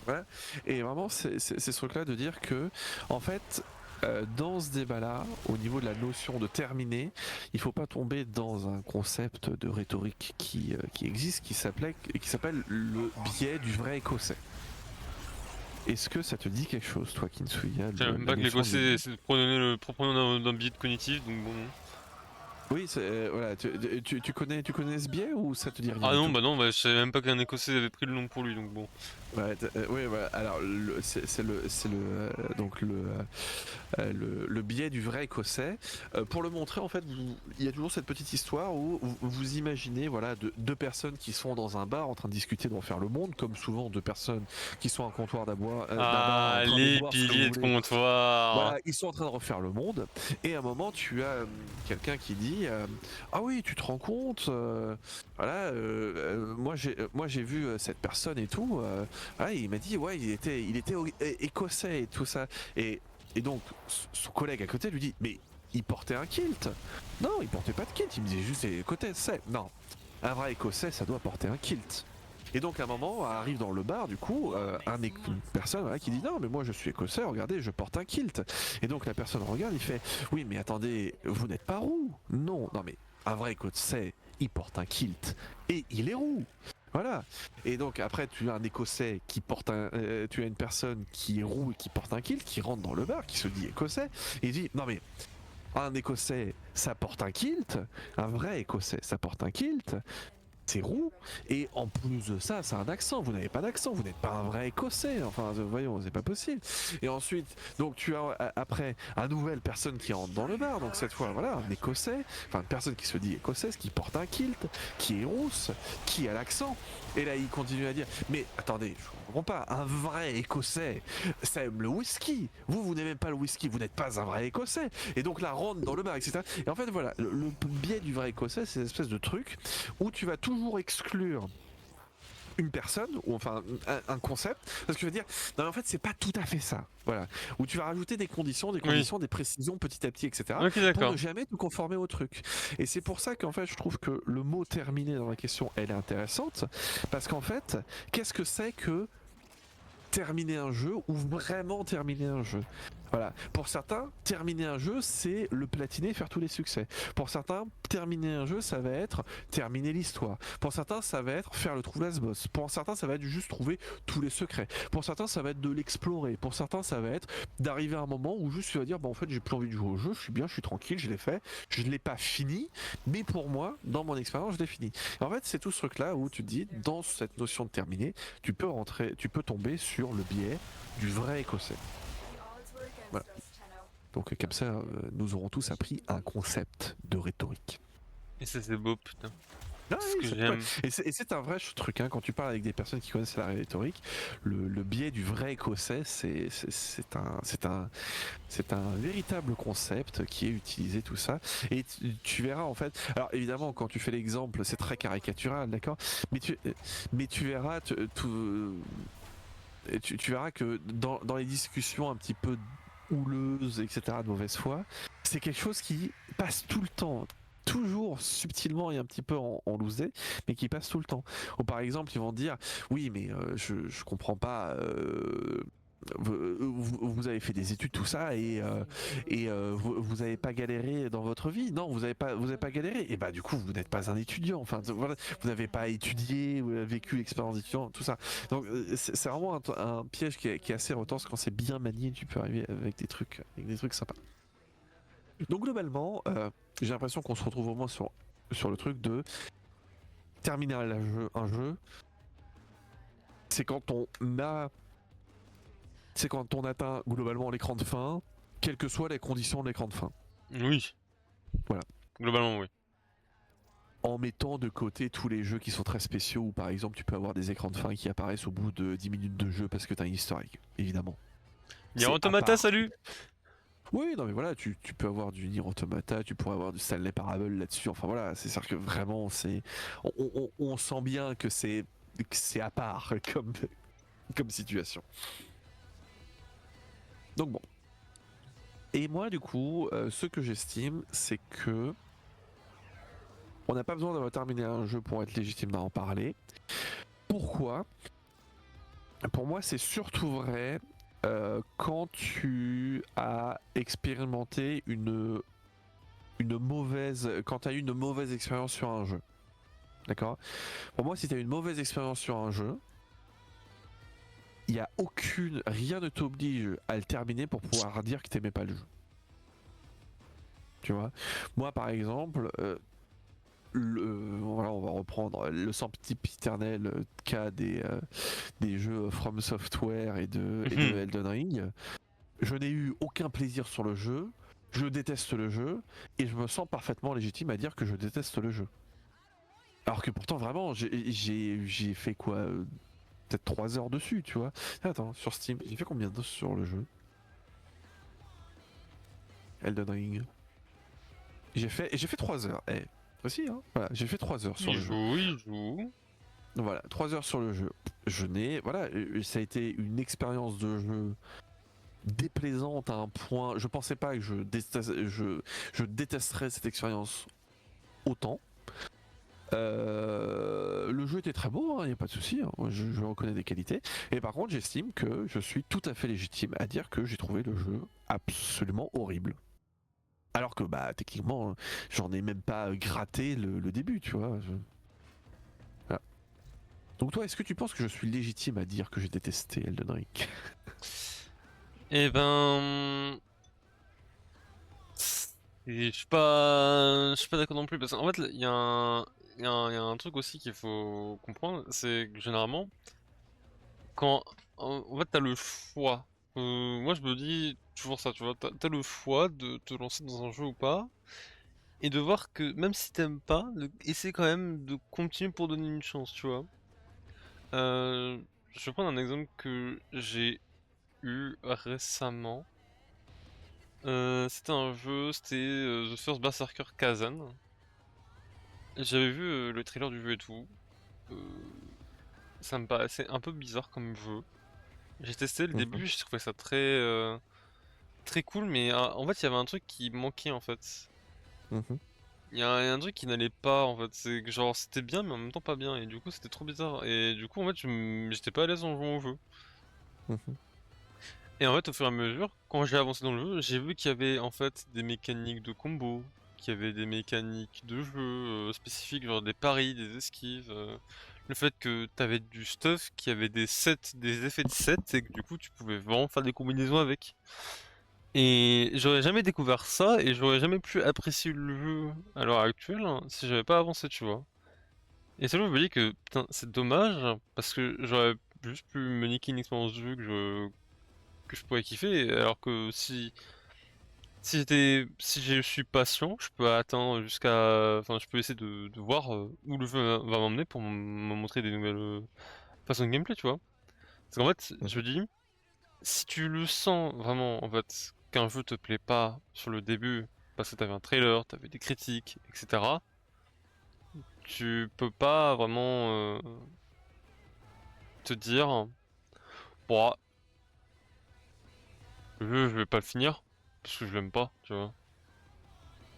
Voilà. Et vraiment c'est ce truc là de dire que en fait dans ce débat-là, au niveau de la notion de terminer, il faut pas tomber dans un concept de rhétorique qui existe, qui s'appelle le biais du vrai écossais. Est-ce que ça te dit quelque chose, toi, Kinsuya, Je savais même la pas que notion de... l'écossais c'est le pronom d'un biais cognitif donc bon. Oui, voilà, tu connais ce biais ou ça te dit rien Ah du tout? non bah je savais même pas qu'un écossais avait pris le nom pour lui donc bon. Ouais, ouais, voilà. Alors c'est donc le biais du vrai écossais. Pour le montrer, en fait, il y a toujours cette petite histoire où vous imaginez, voilà, deux personnes qui sont dans un bar en train de discuter d'en faire le monde, comme souvent deux personnes qui sont à un comptoir d'un bar en Ah train de les boire ce que vous piliers de voulez. comptoir. Voilà, ils sont en train de refaire le monde, et à un moment, tu as quelqu'un qui dit ah oui, tu te rends compte, voilà, moi j'ai vu cette personne et tout, voilà, il m'a dit ouais, il était écossais et tout ça, et donc son collègue à côté lui dit mais il portait un kilt. Non, il portait pas de kilt, il me disait juste écossais. Non, un vrai écossais, ça doit porter un kilt. Et donc à un moment arrive dans le bar du coup une personne voilà, qui dit non mais moi je suis écossais, regardez je porte un kilt. Et donc la personne regarde, il fait oui mais attendez, vous n'êtes pas roux. Non, non mais un vrai écossais il porte un kilt et il est roux. Voilà. Et donc après tu as un écossais qui porte tu as une personne qui est roux et qui porte un kilt qui rentre dans le bar, qui se dit écossais et il dit non mais un écossais ça porte un kilt, un vrai écossais ça porte un kilt, c'est roux, et en plus de ça, c'est un accent. Vous n'avez pas d'accent, vous n'êtes pas un vrai écossais. Enfin, voyons, c'est pas possible. Et ensuite, donc tu as après une nouvelle personne qui rentre dans le bar. Donc cette fois, voilà, un écossais, enfin une personne qui se dit écossaise, qui porte un kilt, qui est rousse, qui a l'accent. Et là, il continue à dire, mais attendez, je comprends pas, un vrai écossais, ça aime le whisky. Vous n'aimez pas le whisky, vous n'êtes pas un vrai écossais. Et donc là, rentre dans le bar, etc. Et en fait, voilà, le biais du vrai écossais, c'est une espèce de truc où tu vas toujours exclure une personne ou enfin un concept parce que je veux dire non mais en fait c'est pas tout à fait ça, voilà, où tu vas rajouter Oui, des précisions petit à petit, etc., ok pour ne d'accord. jamais te conformer au truc. Et c'est pour ça qu'en fait je trouve que le mot terminé dans la question elle est intéressante, parce qu'en fait qu'est-ce que c'est que terminer un jeu ou vraiment terminer un jeu? Voilà. Pour certains, terminer un jeu, c'est le platiner, faire tous les succès. Pour certains, terminer un jeu, ça va être terminer l'histoire. Pour certains, ça va être faire le true last boss. Pour certains, ça va être juste trouver tous les secrets. Pour certains, ça va être de l'explorer. Pour certains, ça va être d'arriver à un moment où juste tu vas dire, bah en fait, j'ai plus envie de jouer au jeu, je suis bien, je suis tranquille, je l'ai fait, je l'ai pas fini, mais pour moi, dans mon expérience, je l'ai fini. Et en fait, c'est tout ce truc-là où tu te dis, dans cette notion de terminer, tu peux tomber sur le biais du vrai écossais. Voilà. Donc comme ça, nous aurons tous appris un concept de rhétorique. Et ça c'est beau putain. Ah C'est ce oui, que ouais. j'aime. Et c'est un vrai truc, hein, quand tu parles avec des personnes qui connaissent la rhétorique, le biais du vrai écossais, c'est un véritable concept qui est utilisé, tout ça. Et tu verras en fait, alors évidemment quand tu fais l'exemple, c'est très caricatural, d'accord, mais tu verras, tu verras que dans les discussions un petit peu houleuse, etc., de mauvaise foi, c'est quelque chose qui passe tout le temps, toujours subtilement et un petit peu en loosé, mais qui passe tout le temps. Ou par exemple, ils vont dire, oui, mais je comprends pas. Vous avez fait des études, tout ça, et vous avez pas galéré dans votre vie. Non, vous avez pas galéré. Et bah du coup, vous n'êtes pas un étudiant. Enfin, voilà, vous n'avez pas étudié, vous avez vécu l'expérience d'étudiant, tout ça. Donc c'est vraiment un piège qui est assez retors quand c'est bien manié. Tu peux arriver avec des trucs sympas. Donc globalement, j'ai l'impression qu'on se retrouve vraiment sur le truc de terminer un jeu. C'est quand on a c'est quand on atteint globalement l'écran de fin, quelles que soient les conditions de l'écran de fin. Oui, Voilà. globalement oui. En mettant de côté tous les jeux qui sont très spéciaux, où par exemple tu peux avoir des écrans de fin qui apparaissent au bout de 10 minutes de jeu parce que t'as un easter egg, évidemment. Nier C'est à Automata, part. salut! Oui, non mais voilà, tu peux avoir du Nier Automata, tu pourrais avoir du Stanley Parable là-dessus, enfin voilà, c'est sûr que vraiment c'est. On sent bien que c'est à part comme situation. Donc bon. Et moi du coup, ce que j'estime, c'est que on n'a pas besoin d'avoir terminé un jeu pour être légitime d'en parler. Pourquoi? Pour moi, c'est surtout vrai quand tu as expérimenté quand tu as eu une mauvaise expérience sur un jeu. D'accord? Pour moi, si tu as eu une mauvaise expérience sur un jeu, il y a rien ne t'oblige à le terminer pour pouvoir dire que t'aimais pas le jeu. Tu vois? Moi, par exemple, voilà, on va reprendre le sempiternel cas des jeux From Software et de Elden Ring. Je n'ai eu aucun plaisir sur le jeu, je déteste le jeu, et je me sens parfaitement légitime à dire que je déteste le jeu. Alors que pourtant, vraiment, j'ai fait quoi peut-être 3 heures dessus, tu vois. Attends, sur Steam, j'ai fait combien d'heures sur le jeu Elden Ring. J'ai fait 3 heures. Aussi, hein. Voilà, j'ai fait 3 heures sur le jeu. Il joue. Voilà, 3 heures sur le jeu. Voilà, ça a été une expérience de jeu déplaisante à un point. Je pensais pas que je détesterais cette expérience autant. Le jeu était très beau, il n'y a pas de souci, hein, je reconnais des qualités. Et par contre, j'estime que je suis tout à fait légitime à dire que j'ai trouvé le jeu absolument horrible. Alors que, bah, techniquement, j'en ai même pas gratté le début, tu vois. Voilà. Donc, toi, est-ce que tu penses que je suis légitime à dire que j'ai détesté Elden Ring? Eh ben... je suis pas d'accord non plus, parce qu'en fait, il y a un truc aussi qu'il faut comprendre, c'est que généralement, quand, en fait, t'as le choix. Moi, je me dis toujours ça, tu vois, t'as le choix de te lancer dans un jeu ou pas, et de voir que même si t'aimes pas, essaie quand même de continuer pour donner une chance, tu vois. Je vais prendre un exemple que j'ai eu récemment. C'était un jeu, c'était The First Berserker Kazan. J'avais vu le trailer du jeu et tout. Euh, Ça me paraissait un peu bizarre comme jeu. J'ai testé le Mhm, début, je trouvais ça très cool, mais en fait il y avait un truc qui manquait en fait. mhm, Il y a un truc qui n'allait pas en fait. C'est que genre c'était bien mais en même temps pas bien et du coup c'était trop bizarre. Et du coup en fait j'étais pas à l'aise en jouant au jeu. mhm, Et en fait, au fur et à mesure, quand j'ai avancé dans le jeu, j'ai vu qu'il y avait en fait des mécaniques de combo, qu'il y avait des mécaniques de jeu spécifiques, genre des paris, des esquives. Le fait que t'avais du stuff, qui avait des sets, des effets de sets, et que du coup tu pouvais vraiment faire des combinaisons avec. Et j'aurais jamais découvert ça, et j'aurais jamais pu apprécier le jeu à l'heure actuelle hein, si j'avais pas avancé, tu vois. Et ça, je me dis que putain, c'est dommage, parce que j'aurais juste pu me niquer une expérience de jeu que je pourrais kiffer, alors que si je suis patient, je peux attendre enfin, je peux essayer de voir où le jeu va m'emmener pour me montrer des nouvelles façons de gameplay, tu vois. Parce qu'en fait, je mhm. me dis, si tu le sens vraiment, en fait, qu'un jeu te plaît pas sur le début, parce que t'avais un trailer, t'avais des critiques, etc., tu peux pas vraiment te dire, bon, le jeu, je vais pas le finir, parce que je l'aime pas, tu vois?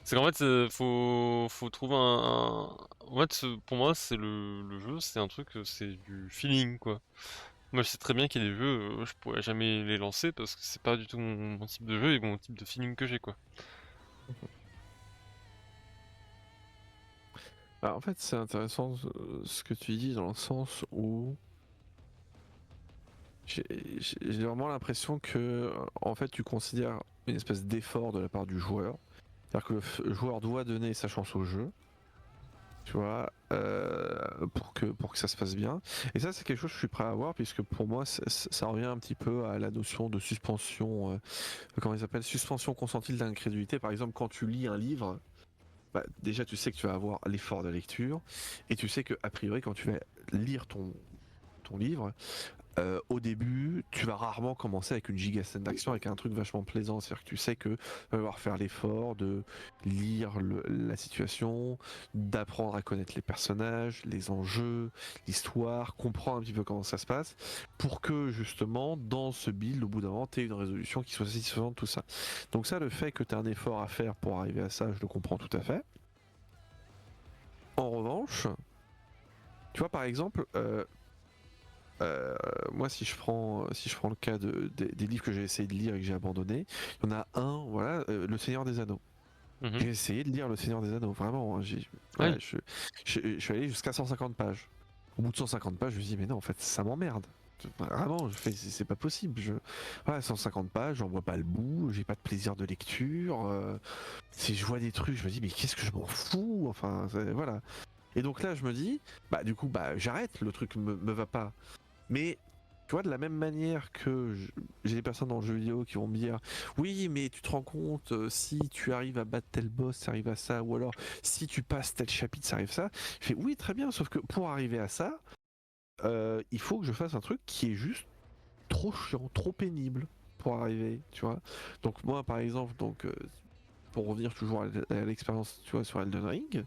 C'est qu'en fait, faut trouver en fait, pour moi, c'est le jeu, c'est un truc, c'est du feeling, quoi. Moi, je sais très bien qu'il y a des jeux, je pourrais jamais les lancer parce que c'est pas du tout mon type de jeu et mon type de feeling que j'ai, quoi. Bah, en fait, c'est intéressant ce que tu dis dans le sens où j'ai j'ai vraiment l'impression que en fait tu considères une espèce d'effort de la part du joueur. C'est-à-dire que le joueur doit donner sa chance au jeu, tu vois, pour que ça se passe bien. Et ça, c'est quelque chose que je suis prêt à avoir, puisque pour moi, ça revient un petit peu à la notion de suspension, comment ils appellent, suspension consentie de l'incrédulité. Par exemple, quand tu lis un livre, bah, déjà tu sais que tu vas avoir l'effort de lecture, et tu sais que a priori, quand tu vas lire ton livre, au début, tu vas rarement commencer avec une giga scène d'action, avec un truc vachement plaisant. C'est-à-dire que tu sais que tu vas devoir faire l'effort de lire la situation, d'apprendre à connaître les personnages, les enjeux, l'histoire, comprendre un petit peu comment ça se passe, pour que justement, dans ce build, au bout d'un moment, tu aies une résolution qui soit satisfaisante, tout ça. Donc ça, le fait que tu as un effort à faire pour arriver à ça, je le comprends tout à fait. En revanche, tu vois, par exemple, moi, si je prends le cas des livres que j'ai essayé de lire et que j'ai abandonné, il y en a un, voilà, Le Seigneur des Anneaux. Mmh. J'ai essayé de lire Le Seigneur des Anneaux, vraiment. Hein, Ah voilà, oui. je suis allé jusqu'à 150 pages. Au bout de 150 pages, je me suis dit, mais non, en fait, ça m'emmerde. Vraiment, c'est pas possible. Voilà, 150 pages, j'en vois pas le bout, j'ai pas de plaisir de lecture. Si je vois des trucs, je me dis, mais qu'est-ce que je m'en fous? Enfin, voilà. Et donc là, je me dis, bah, du coup, bah, j'arrête, le truc me va pas. Mais tu vois, de la même manière que j'ai des personnes dans le jeu vidéo qui vont me dire oui, mais tu te rends compte, si tu arrives à battre tel boss, ça arrive à ça, ou alors si tu passes tel chapitre, ça arrive ça. Je fais oui, très bien, sauf que pour arriver à ça, il faut que je fasse un truc qui est juste trop chiant, trop pénible pour arriver, tu vois. Donc moi, par exemple, pour revenir toujours à l'expérience, tu vois, sur Elden Ring,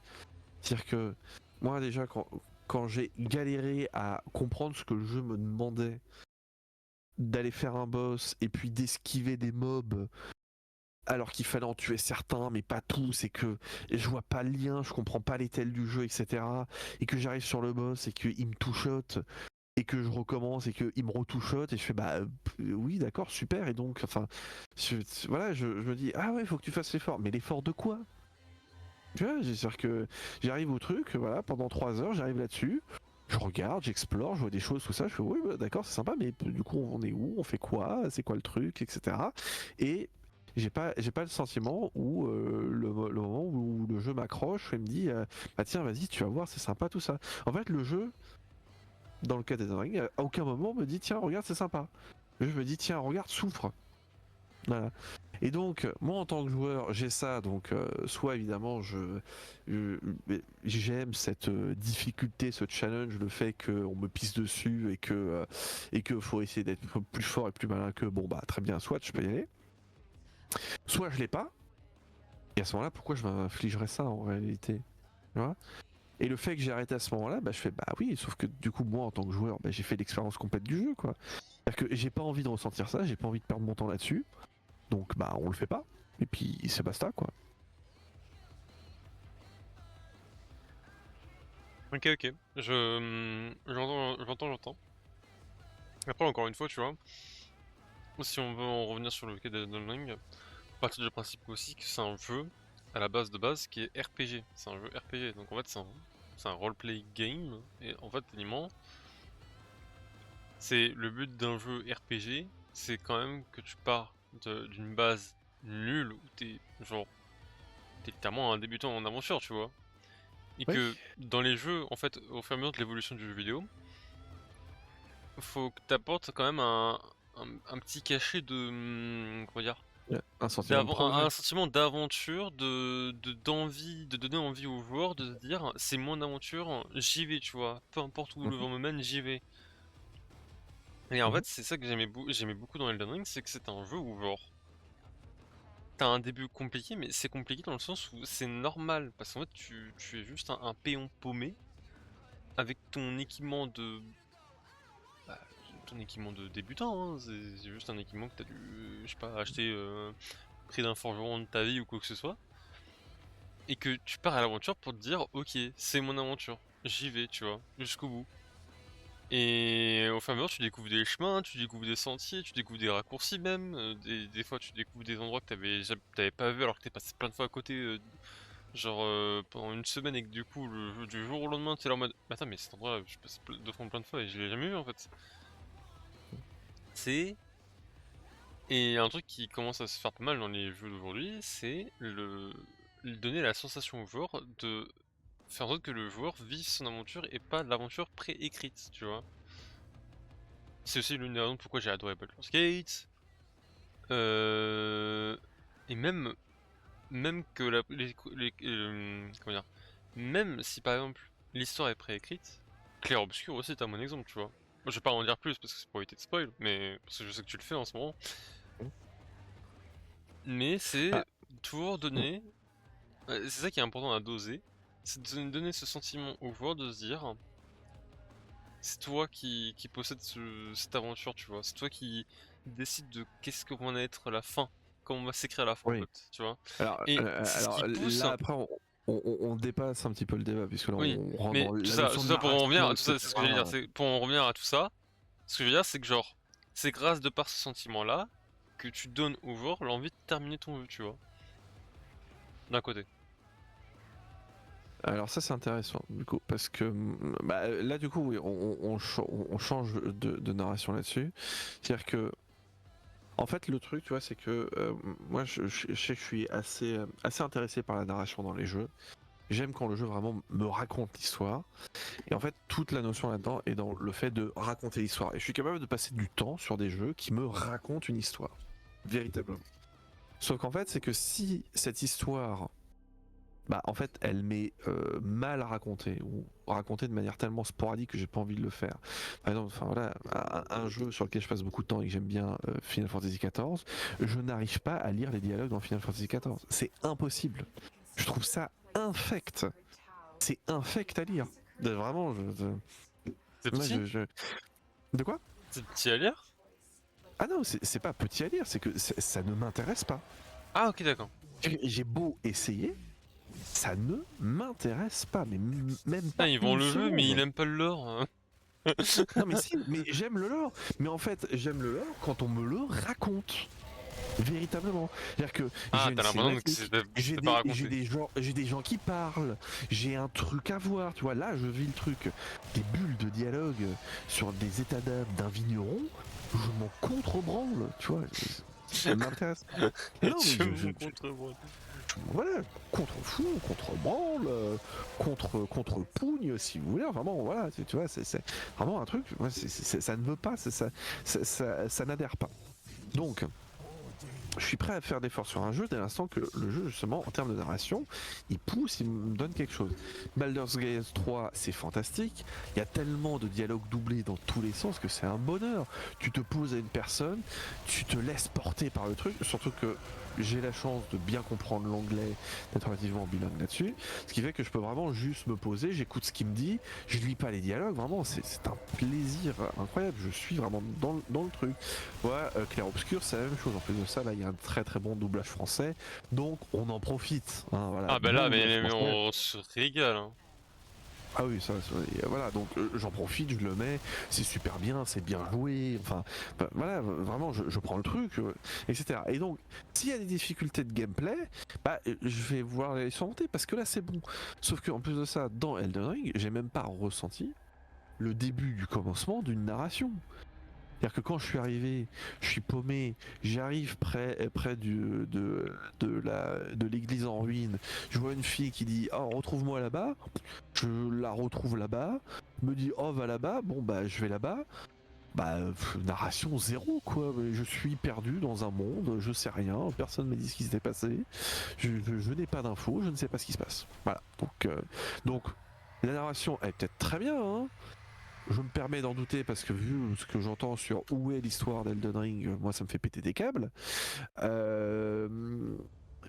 c'est-à-dire que moi déjà quand j'ai galéré à comprendre ce que le jeu me demandait d'aller faire un boss et puis d'esquiver des mobs alors qu'il fallait en tuer certains mais pas tous et que je vois pas le lien, je comprends pas les tels du jeu, etc. Et que j'arrive sur le boss et qu'il me touchote et que je recommence et qu'il me retouchote et je fais bah oui d'accord super et donc enfin voilà je me dis ah ouais faut que tu fasses l'effort mais l'effort de quoi? Tu vois, c'est-à-dire que j'arrive au truc, voilà, pendant 3 heures, j'arrive là-dessus, je regarde, j'explore, je vois des choses, tout ça, je fais oui, bah, d'accord, c'est sympa, mais du coup, on est où, on fait quoi, c'est quoi le truc, etc. Et j'ai pas le sentiment où le moment où le jeu m'accroche et me dit, bah tiens, vas-y, tu vas voir, c'est sympa, tout ça. En fait, le jeu, dans le cas des Ring, à aucun moment me dit, tiens, regarde, c'est sympa. Le jeu me dit, tiens, regarde, souffre. Voilà. Et donc, moi en tant que joueur, j'ai ça. Donc, soit évidemment, je- j'aime cette difficulté, ce challenge, le fait qu'on me pisse dessus et que faut essayer d'être plus fort et plus malin que. Bon bah très bien, soit je peux y aller. Soit je l'ai pas. Et à ce moment-là, pourquoi je m'infligerais ça en réalité, tu vois? Et le fait que j'ai arrêté à ce moment-là, bah je fais bah oui, sauf que du coup moi en tant que joueur, bah, j'ai fait l'expérience complète du jeu quoi. C'est-à-dire que j'ai pas envie de ressentir ça, j'ai pas envie de perdre mon temps là-dessus. Donc bah on le fait pas. Et puis c'est basta quoi. OK, OK. J'entends. Après, encore une fois, tu vois, si on veut en revenir sur le cas d'Elden Ring, partir du principe aussi que c'est un jeu, à la base de base, qui est RPG. C'est un jeu RPG, donc en fait, c'est un roleplay game, et en fait, techniquement, c'est le but d'un jeu RPG, c'est quand même que tu pars d'une base nulle, où t'es littéralement un débutant en aventure, tu vois. Et Oui. que dans les jeux, en fait, au fur et à mesure de l'évolution du jeu vidéo, faut que t'apportes quand même un petit cachet de, comment dire, Un sentiment de progrès. un sentiment d'aventure, d'envie, de donner envie aux joueurs de se dire c'est mon aventure, j'y vais, tu vois. Peu importe où le Mhm, vent me mène, j'y vais. Et en mhm. fait, c'est ça que j'aimais beaucoup dans Elden Ring, c'est que c'est un jeu où genre t'as un début compliqué, mais c'est compliqué dans le sens où c'est normal parce qu'en fait tu es juste un péon paumé avec ton équipement de, bah, ton équipement de débutant, hein, c'est juste un équipement que t'as dû, je sais pas, acheter près d'un forgeron de ta vie ou quoi que ce soit. Et que tu pars à l'aventure pour te dire, ok, c'est mon aventure, j'y vais, tu vois, jusqu'au bout. Et au fur et à mesure, tu découvres des chemins, tu découvres des sentiers, tu découvres des raccourcis même. Des fois, tu découvres des endroits que t'avais pas vu alors que t'es passé plein de fois à côté, genre pendant une semaine et que du coup, du jour au lendemain, t'es là en mode attends, mais cet endroit, je passe devant plein de fois et je l'ai jamais vu en fait. C'est. Et un truc qui commence à se faire pas mal dans les jeux d'aujourd'hui, c'est donner la sensation au joueur de faire en sorte que le joueur vive son aventure et pas l'aventure préécrite, tu vois. C'est aussi l'une des raisons pourquoi j'ai adoré Baldur's Gate. Et même que comment dire, même si par exemple l'histoire est préécrite, Clair Obscur aussi est un bon exemple, tu vois. Moi, je vais pas en dire plus parce que c'est pour éviter de spoil, mais parce que je sais que tu le fais en ce moment. Mais c'est Ah, toujours mm. donner, c'est ça qui est important à doser, c'est de donner ce sentiment au joueur de se dire, c'est toi qui possède cette aventure, tu vois. C'est toi qui décide de qu'est-ce que va être la fin, comment va s'écrire la fin en Oui. fait, tu vois. Alors, Et c'est ce qui pousse, là après on dépasse un petit peu le débat puisque là oui, on rentre mais dans la notion tout de ça pour en revenir, narration, tout ça, c'est ce que j'allais dire, etc. c'est pour en revenir à tout ça, ce que je veux dire, c'est que genre, c'est grâce de par ce sentiment-là que tu donnes au joueur l'envie de terminer ton jeu, tu vois, d'un côté. Alors ça c'est intéressant du coup parce que bah, là du coup oui, on change de narration là-dessus. C'est-à-dire que en fait le truc tu vois c'est que moi je sais que je suis assez intéressé par la narration dans les jeux. J'aime quand le jeu vraiment me raconte l'histoire. Et en fait toute la notion là-dedans est dans le fait de raconter l'histoire. Et je suis capable de passer du temps sur des jeux qui me racontent une histoire. Véritablement. Sauf qu'en fait c'est que si cette histoire bah en fait elle m'est mal racontée ou racontée de manière tellement sporadique que j'ai pas envie de le faire. Par exemple, enfin voilà, un jeu sur lequel je passe beaucoup de temps et que j'aime bien, Final Fantasy XIV, je n'arrive pas à lire les dialogues dans Final Fantasy XIV. C'est impossible. Je trouve ça infect. C'est infect à lire. Vraiment, C'est moi, petit? De quoi? C'est petit à lire? Ah non, c'est pas petit à lire, c'est que ça ne m'intéresse pas. Ah ok, d'accord. J'ai beau essayer, ça ne m'intéresse pas, mais même Ah, pas il vend une le jeu, mais il seconde. aime pas le lore, hein. Non mais si, mais j'aime le lore. Mais en fait, j'aime le lore quand on me le raconte. Véritablement. C'est-à-dire que Ah, j'ai une t'as l'impression que cinématique, c'était pas raconté. j'ai des gens qui parlent, j'ai un truc à voir. Tu vois, là, je vis le truc. Des bulles de dialogue sur des états d'âme d'un vigneron, je m'en contrebranle. Tu vois, ça m'intéresse pas. Et Non mais tu me contre moi. voilà, contre fou, contre branle, contre pougne, si vous voulez. Vraiment, voilà, tu vois, c'est vraiment un truc. Ouais, ça ne veut pas, ça n'adhère pas. Donc, je suis prêt à faire d'efforts sur un jeu dès l'instant que le jeu, justement, en termes de narration, il pousse, il me donne quelque chose. Baldur's Gate 3, c'est fantastique. Il y a tellement de dialogues doublés dans tous les sens que c'est un bonheur. Tu te poses à une personne, tu te laisses porter par le truc, surtout que j'ai la chance de bien comprendre l'anglais, d'être relativement bilingue là-dessus, ce qui fait que je peux vraiment juste me poser, j'écoute ce qu'il me dit, je lis pas les dialogues, vraiment, c'est un plaisir incroyable, je suis vraiment dans le truc. Ouais, Clair Obscur, c'est la même chose. En plus de ça, là, il y a un très très bon doublage français, donc on en profite. Hein, voilà, Ah bah bon là, doublage mais français. on se régale, hein. Ah oui, voilà, donc j'en profite, je le mets, c'est super bien, c'est bien joué, enfin, bah, voilà, vraiment, je prends le truc, etc. Et donc, s'il y a des difficultés de gameplay, bah, je vais voir les surmonter, parce que là, c'est bon. Sauf qu'en plus de ça, dans Elden Ring, j'ai même pas ressenti le début du commencement d'une narration. C'est-à-dire que quand je suis arrivé, je suis paumé, j'arrive près de l'église en ruine, je vois une fille qui dit oh retrouve-moi là-bas, je la retrouve là-bas, me dit oh va là-bas, bon bah je vais là-bas, bah narration zéro quoi, je suis perdu dans un monde, je sais rien, personne m'a dit ce qui s'était passé, je n'ai pas d'infos, je ne sais pas ce qui se passe. Voilà, donc la narration est peut-être très bien, hein, je me permets d'en douter parce que vu ce que j'entends sur où est l'histoire d'Elden Ring, moi ça me fait péter des câbles. Euh,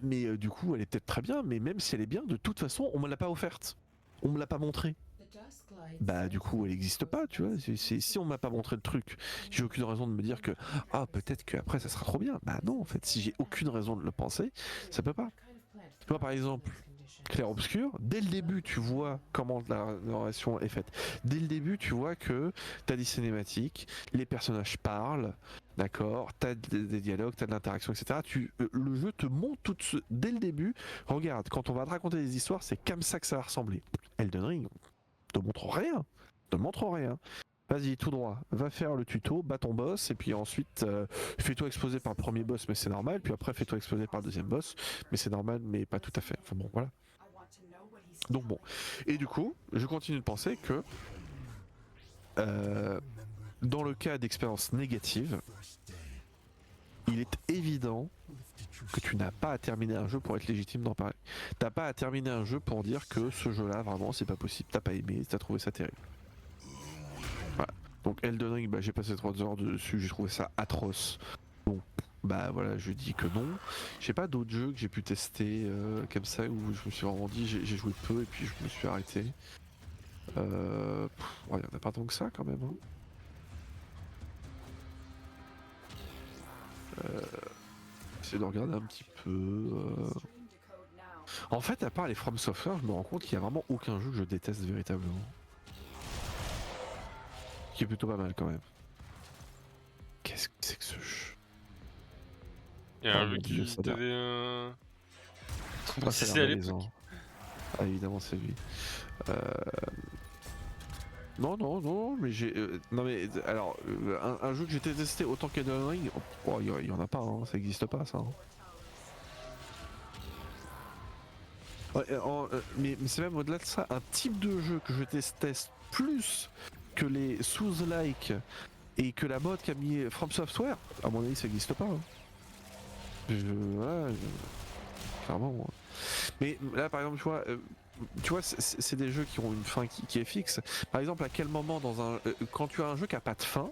mais du coup, elle est peut-être très bien, mais même si elle est bien, de toute façon, on me l'a pas offerte. On me l'a pas montré. bah du coup elle n'existe pas, tu vois. Si on m'a pas montré le truc, j'ai aucune raison de me dire que ah peut-être qu'après ça sera trop bien. Bah non en fait, si j'ai aucune raison de le penser, ça peut pas. Tu vois par exemple, clair-obscur, dès le début tu vois comment la narration est faite. Dès le début tu vois que t'as des cinématiques, les personnages parlent, d'accord, t'as des dialogues, t'as de l'interaction, etc. Le jeu te montre dès le début, regarde, quand on va te raconter des histoires, c'est comme ça que ça va ressembler. Elden Ring, te montre rien, te montre rien. Vas-y, tout droit, va faire le tuto, bats ton boss, et puis ensuite fais-toi exploser par le premier boss, mais c'est normal, puis après fais-toi exploser par le deuxième boss, mais c'est normal, mais pas tout à fait. Enfin bon, voilà. Donc bon. Et du coup, je continue de penser que euh, dans le cas d'expériences négatives, il est évident que tu n'as pas à terminer un jeu pour être légitime d'en parler. T'as pas à terminer un jeu pour dire que ce jeu-là, vraiment, c'est pas possible, t'as pas aimé, t'as trouvé ça terrible. Voilà. Donc Elden Ring, bah, j'ai passé 3 heures dessus, j'ai trouvé ça atroce. Bon, bah voilà, je dis que non. J'ai pas d'autres jeux que j'ai pu tester comme ça où je me suis vraiment dit j'ai joué peu et puis je me suis arrêté. Ouais, y en a pas tant que ça quand même. Hein. J'essaie de regarder un petit peu. En fait, à part les From Software, je me rends compte qu'il y a vraiment aucun jeu que je déteste véritablement. Qui est plutôt pas mal quand même. Qu'est-ce que c'est que ce jeu? Il y a Oh un jeu mon dieu, qui ça a l'air. t'avait Ah, ça a l'air traumatisé à l'époque. malaisant. Ah, évidemment, c'est lui. Euh... Non, non, non, mais j'ai. Non, mais alors, un jeu que j'ai détesté autant qu'Elden Ring, oh, il y en a pas, hein, ça existe pas ça. Hein. Ouais, mais c'est même au-delà de ça, un type de jeu que je déteste plus que les Souls-like et que la mode qu'a mis From Software, à mon avis, ça n'existe pas. Hein. Clairement. Moi. Mais là, par exemple, tu vois, c'est des jeux qui ont une fin qui est fixe. Par exemple, à quel moment quand tu as un jeu qui a pas de fin,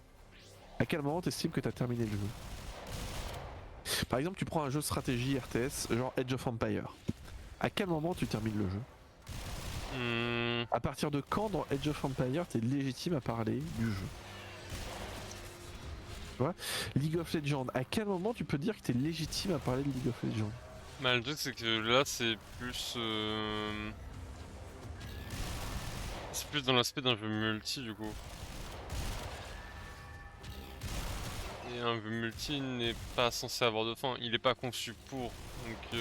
à quel moment t'estimes que t'as terminé le jeu? Par exemple, tu prends un jeu de stratégie RTS, genre Age of Empire. À quel moment tu termines le jeu? Hmm, À partir de quand dans Age of Empire t'es légitime à parler du jeu? Tu vois, League of Legends, à quel moment tu peux dire que t'es légitime à parler de League of Legends? bah, le truc c'est que là c'est plus dans l'aspect d'un jeu multi du coup. Et un jeu multi n'est pas censé avoir de fin, il est pas conçu pour. Donc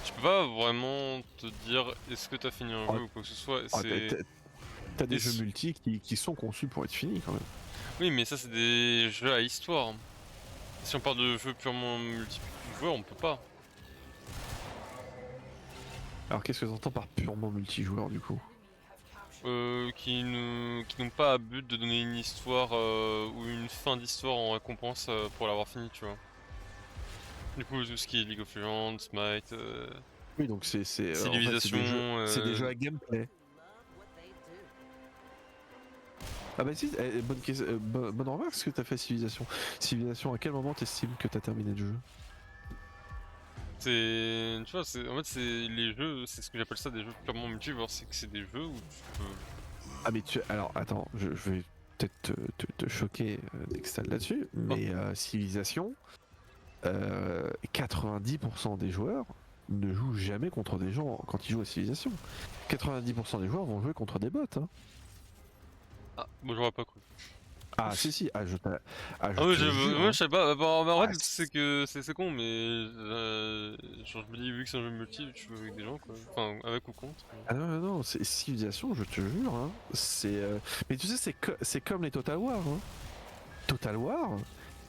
tu peux pas vraiment te dire est-ce que t'as fini un Oh, jeu ou quoi que ce soit. oh, C'est. t'as des et jeux c- multi qui sont conçus pour être finis quand même. Oui mais ça c'est des jeux à histoire. Si on parle de jeux purement multijoueurs, on peut pas. Alors qu'est-ce que t'entends par purement multijoueur du coup? Qui n'ont pas à but de donner une histoire ou une fin d'histoire en récompense pour l'avoir fini, tu vois. Du coup, tout ce qui est League of Legends, Smite, Oui, donc en fait Civilization, c'est des jeux à gameplay. Ah bah si, bonne remarque ce que t'as fait Civilization. Civilization, à quel moment t'estimes que t'as terminé le jeu? c'est, tu vois, en fait, c'est les jeux, c'est ce que j'appelle ça des jeux purement multijoueurs, c'est que c'est des jeux où tu peux. Ah mais alors attends, je vais peut-être te choquer dès que ça là-dessus, Oh. mais Civilization, 90% des joueurs ne jouent jamais contre des gens quand ils jouent à Civilization. 90% des joueurs vont jouer contre des bots. Hein. Ah, moi j'aurais pas cru. Ah si si, je Ah ouais, te jure. moi Hein. je sais pas, bah, en Ah, fait c'est que c'est con, mais genre, je me dis vu que c'est un jeu multi, tu joues avec des gens quoi, enfin avec ou contre. ah non, non, non, c'est Civilization, je te jure. Hein. Mais tu sais, c'est comme les Total War. Hein. Total War,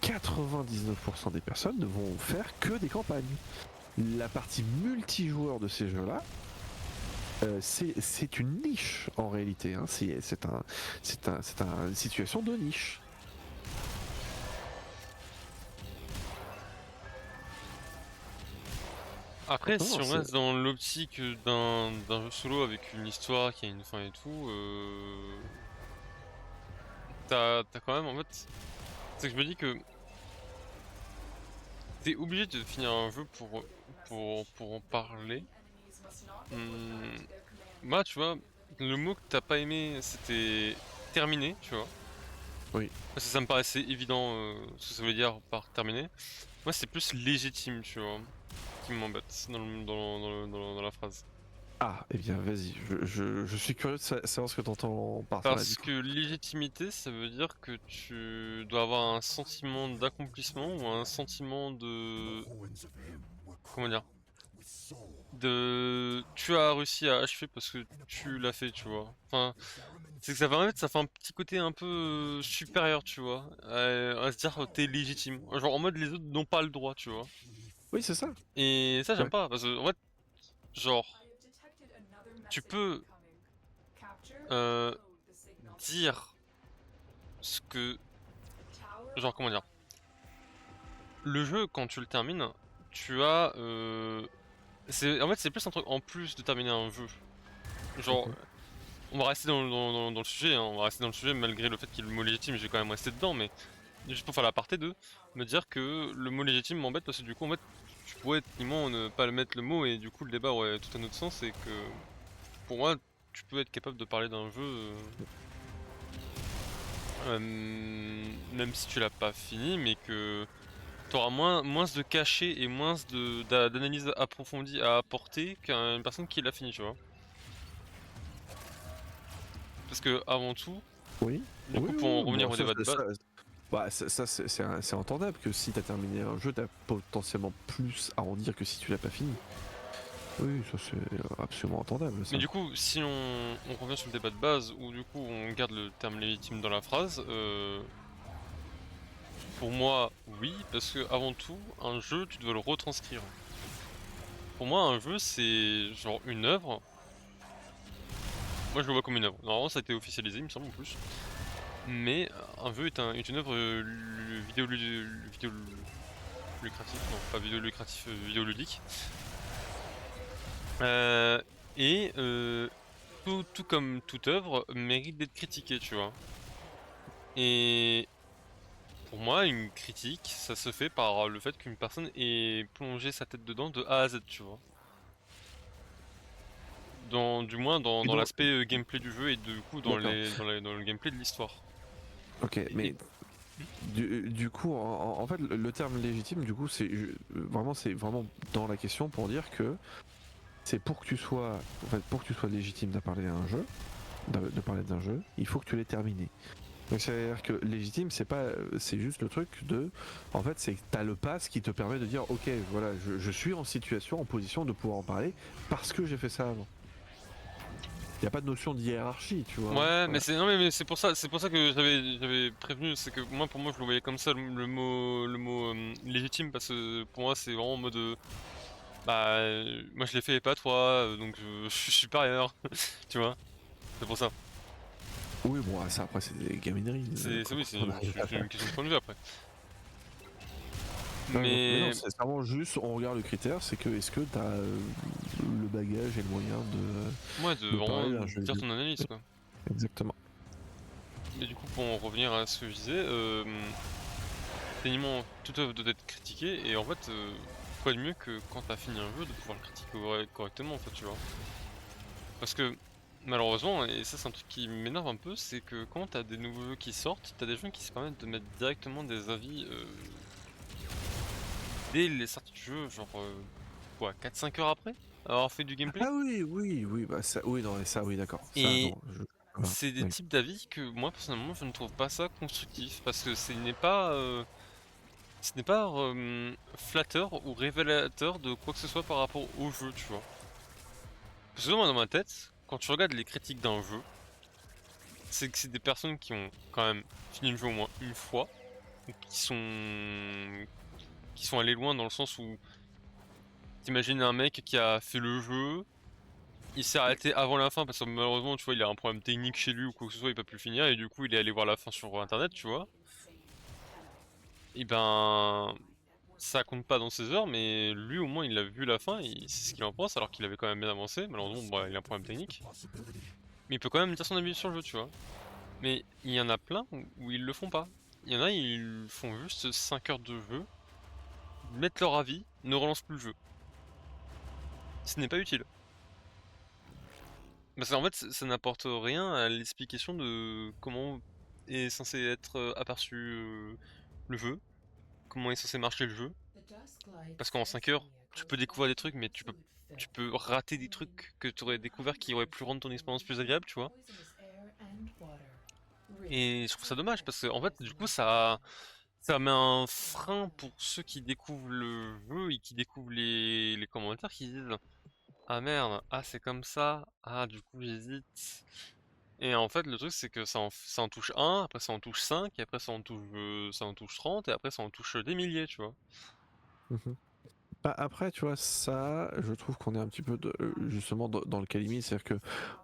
99% des personnes ne vont faire que des campagnes. La partie multijoueur de ces jeux-là, c'est une niche en réalité. Hein. C'est une situation de niche. Après, Non, si non, on reste dans l'optique d'un jeu solo avec une histoire qui a une fin et tout, t'as quand même en fait, c'est que je me dis que t'es obligé de finir un jeu pour en parler. Moi, tu vois. le mot que t'as pas aimé, c'était terminé, tu vois? Oui. Parce que ça me paraissait évident, ce que ça veut dire par terminé. Moi, c'est plus légitime, tu vois? Qui m'embête dans la phrase. Ah, eh bien, vas-y, je suis curieux de savoir ce que t'entends par ça là, du Parce coup. que légitimité, ça veut dire que tu dois avoir un sentiment d'accomplissement ou un sentiment de... Comment dire? De... Tu as réussi à achever parce que tu l'as fait, tu vois? Enfin, c'est que ça fait un petit côté un peu supérieur, tu vois? À se dire t'es légitime. Genre en mode les autres n'ont pas le droit, tu vois? Oui, c'est ça. Et ça, j'aime Ouais. pas, parce que en fait, genre, tu peux euh, dire ce que... Genre, comment dire? Le jeu, quand tu le termines, tu as... en fait, c'est plus un truc en plus de terminer un jeu. Genre, Mhm. on va rester dans le sujet, hein, on va rester dans le sujet malgré le fait qu'il y ait le mot légitime, j'ai quand même resté dedans, mais juste pour faire la partie de me dire que le mot légitime m'embête parce que du coup, en fait, tu pourrais techniquement ne pas le mettre le mot et du coup, le débat aurait tout un autre sens et que pour moi, tu peux être capable de parler d'un jeu, même si tu l'as pas fini, mais que t'auras moins de cachets et moins d'analyse approfondie à apporter qu'une personne qui l'a fini, tu vois? Parce que avant tout, Oui. du Oui, coup, pour oui, en oui. revenir Bon, au ça, débat de base, bah, c'est entendable que si t'as terminé un jeu, t'as potentiellement plus à en dire que si tu l'as pas fini. Oui, ça c'est absolument entendable, mais ça. du coup, si on revient sur le débat de base où du coup on garde le terme légitime dans la phrase, pour moi, oui, parce que avant tout, un jeu, tu dois le retranscrire. Pour moi, un jeu, c'est genre une œuvre. Moi, je le vois comme une œuvre. Normalement, ça a été officialisé, il me semble en plus. Mais un jeu est une œuvre vidéo lucratif, non, pas vidéo lucratif, vidéoludique. Euh, et tout comme toute œuvre mérite d'être critiquée, tu vois. Et pour moi, une critique, ça se fait par le fait qu'une personne ait plongé sa tête dedans de A à Z, tu vois. Du moins Et dans donc, l'aspect gameplay du jeu et du coup d'accord. dans le gameplay de l'histoire. Ok, Et... mais du coup, en fait, le terme légitime, du coup, c'est vraiment dans la question pour dire que c'est pour que tu sois, en fait, pour que tu sois légitime d'à parler d'un jeu, de parler d'un jeu, il faut que tu l'aies terminé. Donc ça veut dire que légitime, c'est pas, c'est juste le truc de, en fait, c'est que t'as le pass qui te permet de dire, ok, voilà, je suis en situation, en position de pouvoir en parler parce que j'ai fait ça avant. Il y a pas de notion de hiérarchie, tu vois. Ouais, mais Voilà. c'est non mais c'est pour ça que j'avais prévenu, c'est que moi pour moi je le voyais comme ça le mot légitime parce que pour moi c'est vraiment en mode bah moi je l'ai fait et pas toi donc je suis supérieur, tu vois? C'est pour ça. Oui, bon, ça après c'est des gamineries. C'est oui, Quand on arrive à c'est une question de point de vue après. Ouais, non, mais non, Mais c'est vraiment juste, on regarde le critère, c'est que est-ce que t'as le bagage et le moyen moi de de parler vraiment d'un jeu dire vidéo. ton analyse quoi. Exactement. Mais du coup pour en revenir à ce que je disais, techniquement toute œuvre doit être critiquée et en fait quoi de mieux que quand t'as fini un jeu de pouvoir le critiquer correctement en fait, tu vois? Parce que malheureusement, et ça c'est un truc qui m'énerve un peu, c'est que quand t'as des nouveaux jeux qui sortent, t'as des gens qui se permettent de mettre directement des avis dès les sorties du jeu, genre quoi, 4-5 heures après avoir fait du gameplay. Ah oui, oui, oui, bah ça, oui, non, mais ça, oui, d'accord. Ça, Et non, voilà, c'est des oui. types d'avis que moi personnellement je ne trouve pas ça constructif parce que ce n'est pas flatteur ou révélateur de quoi que ce soit par rapport au jeu, tu vois. Parce que moi dans ma tête, quand tu regardes les critiques d'un jeu, c'est que c'est des personnes qui ont quand même fini le jeu au moins une fois, ou qui sont allés loin dans le sens où t'imagines un mec qui a fait le jeu, il s'est arrêté avant la fin parce que malheureusement tu vois il a un problème technique chez lui ou quoi que ce soit, il peut plus le finir et du coup il est allé voir la fin sur internet, tu vois. Et ben ça compte pas dans ses heures, mais lui au moins il a vu la fin, et il sait ce qu'il en pense alors qu'il avait quand même bien avancé, malheureusement bah, il a un problème technique. Mais il peut quand même dire son avis sur le jeu, tu vois. Mais il y en a plein où ils le font pas. Il y en a, ils font juste 5 heures de jeu, mettent leur avis, ne relancent plus le jeu. Ce n'est pas utile. Parce qu'en fait, ça n'apporte rien à l'explication de comment est censé être aperçu le jeu, comment est censé marcher le jeu. Parce qu'en 5 heures, tu peux découvrir des trucs, mais tu peux rater des trucs que tu aurais découvert qui auraient pu rendre ton expérience plus agréable, tu vois. Et je trouve ça dommage parce que en fait, du coup, ça met un frein pour ceux qui découvrent le jeu et qui découvrent les commentaires qui disent ah merde, ah c'est comme ça, ah du coup j'hésite. Et en fait, le truc c'est que ça en touche un, après ça en touche 5, et après ça en touche 30, et après ça en touche des milliers, tu vois. Mhm. Bah, après, tu vois, ça, je trouve qu'on est un petit peu justement dans le cas limite, c'est-à-dire que,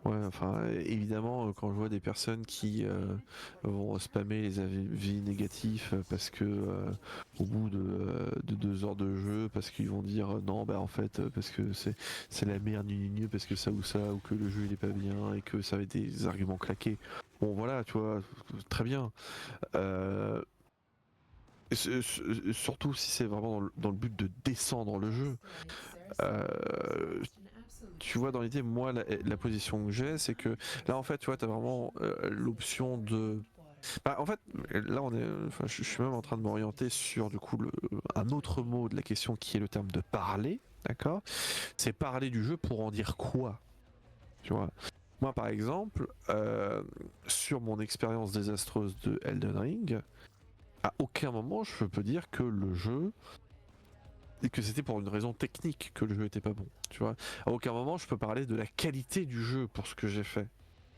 ouais, enfin, évidemment, quand je vois des personnes qui vont spammer les avis négatifs parce que au bout de 2 heures de jeu, parce qu'ils vont dire non, bah en fait, parce que c'est la merde, parce que ça ou ça, ou que le jeu il est pas bien et que ça va être des arguments claqués. Bon, voilà, tu vois, très bien. Euh, Surtout si c'est vraiment dans le but de descendre le jeu. Euh, Tu vois, dans l'idée, moi, la position que j'ai, c'est que là, en fait, tu vois, t'as vraiment l'option de. Bah, en fait, là, enfin, je suis même en train de m'orienter sur, du coup, un autre mot de la question qui est le terme de parler, d'accord? C'est parler du jeu pour en dire quoi, tu vois? Moi, par exemple, sur mon expérience désastreuse de Elden Ring, à aucun moment je peux dire que le jeu et que c'était pour une raison technique que le jeu était pas bon, tu vois. À aucun moment je peux parler de la qualité du jeu pour ce que j'ai fait,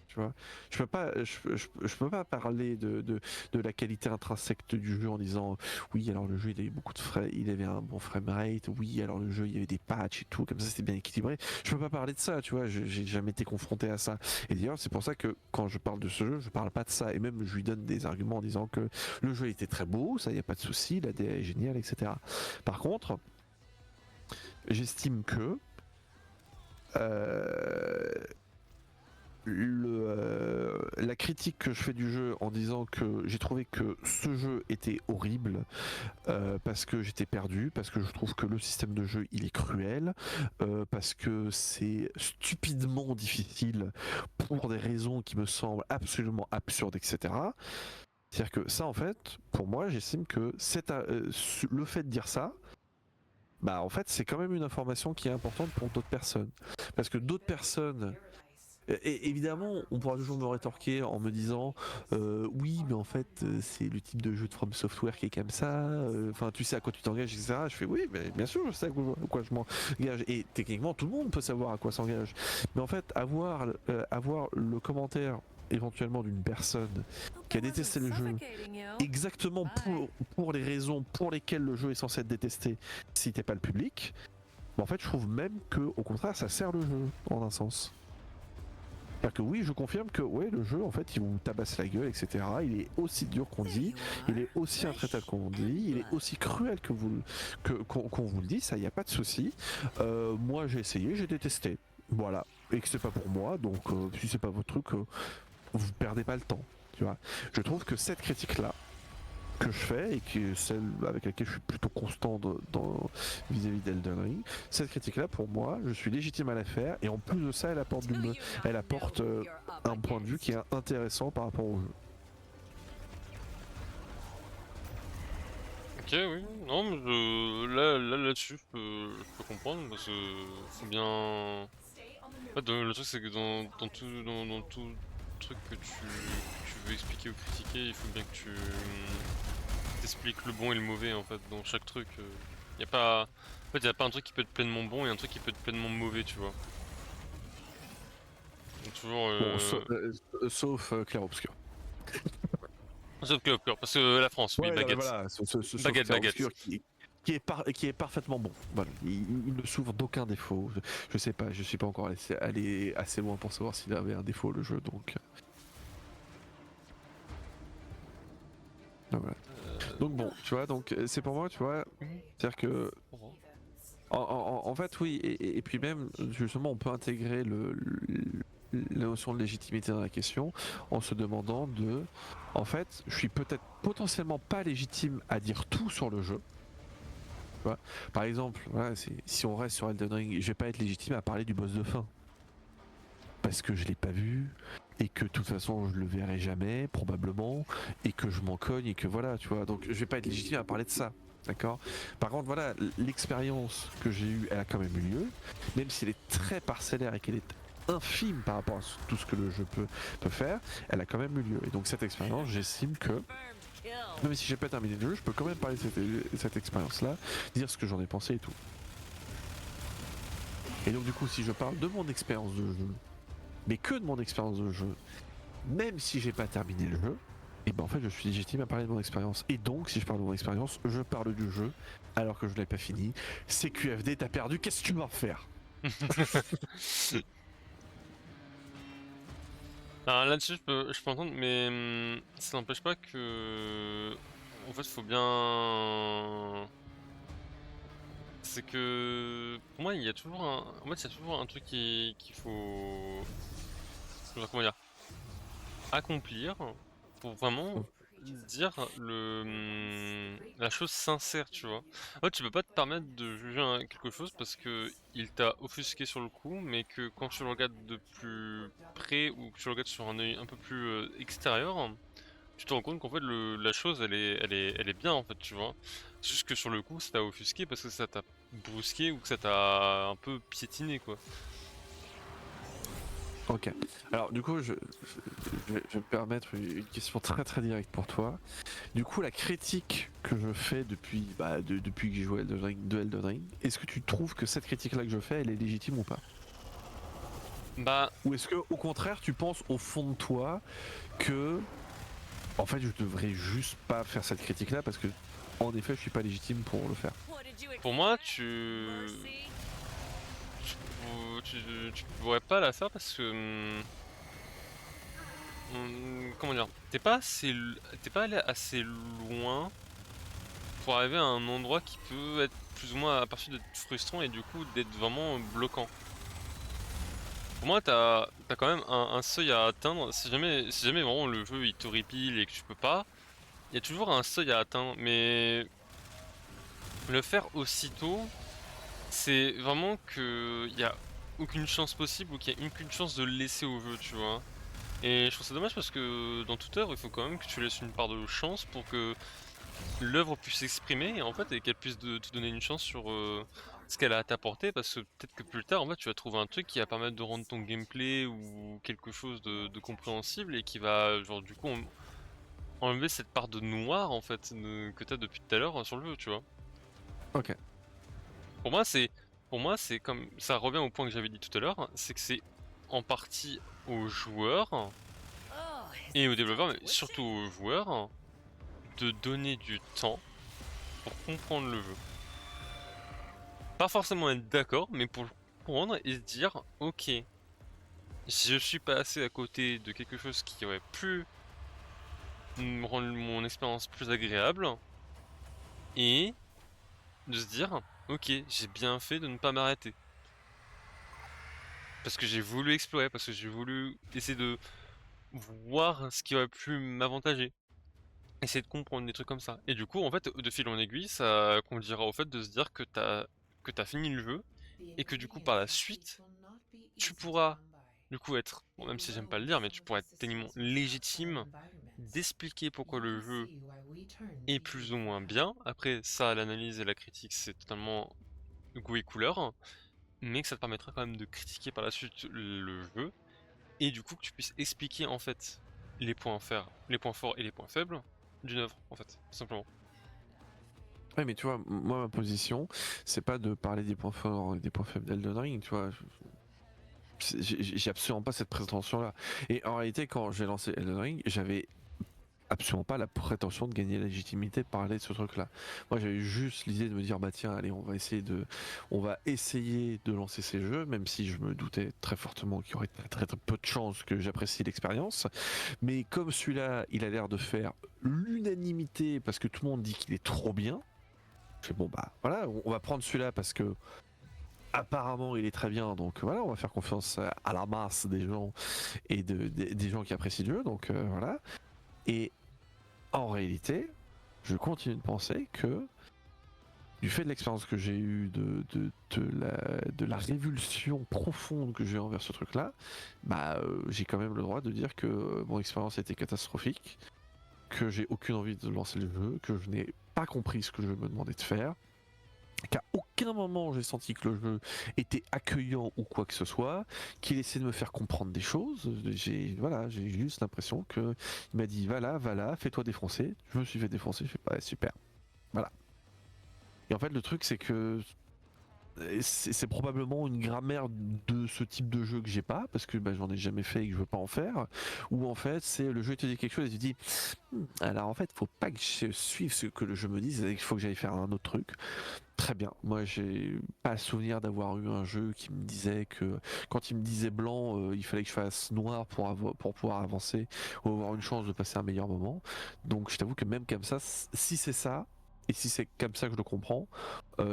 tu vois. Je peux pas parler de la qualité intrinsèque du jeu en disant oui alors le jeu il avait beaucoup de frais, il avait un bon framerate, oui alors le jeu il y avait des patchs et tout, comme ça c'était bien équilibré. Je peux pas parler de ça, tu vois, j'ai jamais été confronté à ça. Et d'ailleurs c'est pour ça que quand je parle de ce jeu, je parle pas de ça, et même je lui donne des arguments en disant que le jeu était très beau, ça y a pas de souci, la DA est géniale, etc. Par contre, j'estime que euh, la critique que je fais du jeu en disant que j'ai trouvé que ce jeu était horrible parce que j'étais perdu, parce que je trouve que le système de jeu il est cruel, parce que c'est stupidement difficile pour des raisons qui me semblent absolument absurdes, etc. C'est-à-dire que ça en fait, pour moi j'estime que le fait de dire ça, bah en fait c'est quand même une information qui est importante pour d'autres personnes. Parce que d'autres personnes et évidemment, on pourra toujours me rétorquer en me disant oui, mais en fait, c'est le type de jeu de From Software qui est comme ça. Enfin, tu sais à quoi tu t'engages, etc. Je fais oui, mais bien sûr, je sais à quoi je m'engage. Et techniquement, tout le monde peut savoir à quoi s'engage. Mais en fait, avoir le commentaire éventuellement d'une personne qui a détesté le jeu exactement pour les raisons pour lesquelles le jeu est censé être détesté si t'es pas le public, bah, en fait, je trouve même que au contraire, ça sert le jeu en un sens. C'est-à-dire que oui, je confirme que ouais, le jeu, en fait, il vous tabasse la gueule, etc. Il est aussi dur qu'on dit, il est aussi intraitable qu'on dit, il est aussi cruel qu'on vous le dit, ça, il n'y a pas de souci. Moi, j'ai essayé, j'ai détesté. Voilà. Et que c'est pas pour moi, donc si c'est pas votre truc, vous perdez pas le temps. Tu vois. Je trouve que cette critique-là, que je fais et qui est celle avec laquelle je suis plutôt constant vis-à-vis d'Elden Ring. Cette critique-là, pour moi, je suis légitime à la faire et en plus de ça, elle apporte un point de vue qui est intéressant par rapport au jeu. Ok, oui, non, mais là-dessus, je peux comprendre, parce que faut bien. En fait, le truc, c'est que dans tout truc que tu veux expliquer ou critiquer, il faut bien que tu t'expliques le bon et le mauvais, en fait, dans chaque truc. Y a pas. En fait, y a pas un truc qui peut être pleinement bon et un truc qui peut être pleinement mauvais, tu vois. Donc, toujours. Bon, sauf Clair-Obscur. Sauf que, parce que la France, oui, Ouais, non, mais baguette. voilà, sauf Baguette, baguette. Clair-Obscur qui est parfaitement bon. Voilà. Il ne souffre d'aucun défaut. Je sais pas, je suis pas encore allé assez loin pour savoir s'il avait un défaut le jeu, donc. Voilà. Donc bon, tu vois, donc c'est pour moi, tu vois, c'est-à-dire que en fait oui, et puis même justement on peut intégrer la notion de légitimité dans la question en se demandant en fait, je suis peut-être potentiellement pas légitime à dire tout sur le jeu. Tu vois. Par exemple, voilà, si on reste sur Elden Ring, je vais pas être légitime à parler du boss de fin. parce que je l'ai pas vu et que de toute façon je le verrai jamais probablement et que je m'en cogne et que voilà, tu vois. Donc je vais pas être légitime à parler de ça. D'accord. Par contre, voilà, l'expérience que j'ai eue, elle a quand même eu lieu, même si elle est très parcellaire et qu'elle est infime par rapport à tout ce que le jeu peut faire, elle a quand même eu lieu. Et donc cette expérience, j'estime que, même si j'ai pas terminé le jeu, je peux quand même parler de cette expérience-là, dire ce que j'en ai pensé et tout. Et donc du coup, si je parle de mon expérience de jeu, mais que de mon expérience de jeu, même si j'ai pas terminé le jeu, et ben en fait je suis légitime à parler de mon expérience. Et donc si je parle de mon expérience, je parle du jeu alors que je l'ai pas fini. C'est QFD, t'as perdu, qu'est-ce que tu vas en faire? Alors là-dessus, je peux entendre, mais ça n'empêche pas que. En fait, faut bien. C'est que. Pour moi, il y a toujours un. En fait, il y a toujours un truc qu'il faut. Genre, comment dire? Accomplir pour vraiment dire la chose sincère, tu vois. En fait, tu peux pas te permettre de juger quelque chose parce que il t'a offusqué sur le coup, mais que quand tu le regardes de plus près ou que tu le regardes sur un œil un peu plus extérieur, tu te rends compte qu'en fait la chose elle est bien en fait, tu vois. C'est juste que sur le coup ça t'a offusqué parce que ça t'a brusqué ou que ça t'a un peu piétiné quoi. Ok. Alors du coup, je vais me permettre une question très très directe pour toi. Du coup, la critique que je fais depuis que j'ai joué de Elden Ring, est-ce que tu trouves que cette critique-là que je fais, elle est légitime ou pas? Bah Ou est-ce que au contraire, tu penses au fond de toi que, en fait, je devrais juste pas faire cette critique-là parce que, en effet, je suis pas légitime pour le faire. pour moi tu pourrais pas la faire parce que comment dire? T'es pas allé assez loin pour arriver à un endroit qui peut être plus ou moins aperçu d'être frustrant et du coup d'être vraiment bloquant. Pour moi, t'as quand même un seuil à atteindre. Si jamais vraiment le jeu il t'horripile et que tu peux pas, il y a toujours un seuil à atteindre. Mais le faire aussitôt, c'est vraiment que il y a aucune chance possible ou qu'il y a aucune chance de le laisser au jeu, tu vois. Et je trouve ça dommage parce que dans toute œuvre, il faut quand même que tu laisses une part de chance pour que l'œuvre puisse s'exprimer et en fait et qu'elle puisse te donner une chance sur ce qu'elle a à t'apporter parce que peut-être que plus tard en fait tu vas trouver un truc qui va permettre de rendre ton gameplay ou quelque chose de compréhensible et qui va genre du coup enlever cette part de noir en fait que t'as depuis tout à l'heure sur le jeu, tu vois. Ok. Pour moi c'est comme ça revient au point que j'avais dit tout à l'heure, c'est que c'est en partie aux joueurs et aux développeurs mais surtout aux joueurs de donner du temps pour comprendre le jeu. Pas forcément être d'accord, mais pour le comprendre et se dire, ok, je suis passé à côté de quelque chose qui aurait pu me rendre mon expérience plus agréable, et de se dire, ok, j'ai bien fait de ne pas m'arrêter. Parce que j'ai voulu explorer, parce que j'ai voulu essayer de voir ce qui aurait pu m'avantager. Essayer de comprendre des trucs comme ça. Et du coup, en fait, de fil en aiguille, ça conduira au fait de se dire que t'as fini le jeu, et que du coup, par la suite, tu pourras du coup être, bon, même si j'aime pas le dire, mais tu pourrais être techniquement légitime d'expliquer pourquoi le jeu est plus ou moins bien. Après, ça, l'analyse et la critique, c'est totalement goût et couleur, mais que ça te permettra quand même de critiquer par la suite le jeu, et du coup que tu puisses expliquer en fait les points forts et les points faibles d'une œuvre, en fait, tout simplement. Ouais, mais tu vois, moi, ma position, c'est pas de parler des points forts et des points faibles d'Elden Ring, tu vois. J'ai absolument pas cette prétention-là. Et en réalité, quand j'ai lancé Elden Ring, j'avais absolument pas la prétention de gagner la légitimité de parler de ce truc-là. Moi, j'avais juste l'idée de me dire, bah tiens, allez, on va essayer de lancer ces jeux, même si je me doutais très fortement qu'il y aurait très peu de chances que j'apprécie l'expérience. Mais comme celui-là, il a l'air de faire l'unanimité parce que tout le monde dit qu'il est trop bien. Je fais bon bah voilà, on va prendre celui-là parce que apparemment il est très bien, donc voilà, on va faire confiance à la masse des gens et des gens qui apprécient le jeu, donc voilà. Et en réalité, je continue de penser que du fait de l'expérience que j'ai eue, de la révulsion profonde que j'ai envers ce truc-là, bah j'ai quand même le droit de dire que mon expérience a été catastrophique, que j'ai aucune envie de lancer le jeu, que je n'ai pas compris ce que je me demandais de faire, qu'à aucun moment j'ai senti que le jeu était accueillant ou quoi que ce soit, qu'il essaie de me faire comprendre des choses. J'ai juste l'impression que il m'a dit voilà, fais-toi défoncer. Je me suis fait défoncer, je fais pas super. Voilà. Et en fait le truc c'est que c'est probablement une grammaire de ce type de jeu que j'ai pas parce que bah, j'en ai jamais fait et que je veux pas en faire, ou en fait c'est le jeu te dit quelque chose et tu dis alors en fait faut pas que je suive ce que le jeu me dise, il faut que j'aille faire un autre truc. Très bien, moi j'ai pas souvenir d'avoir eu un jeu qui me disait que quand il me disait blanc il fallait que je fasse noir pour pouvoir avancer ou avoir une chance de passer un meilleur moment. Donc je t'avoue que même comme ça, si c'est ça et si c'est comme ça que je le comprends,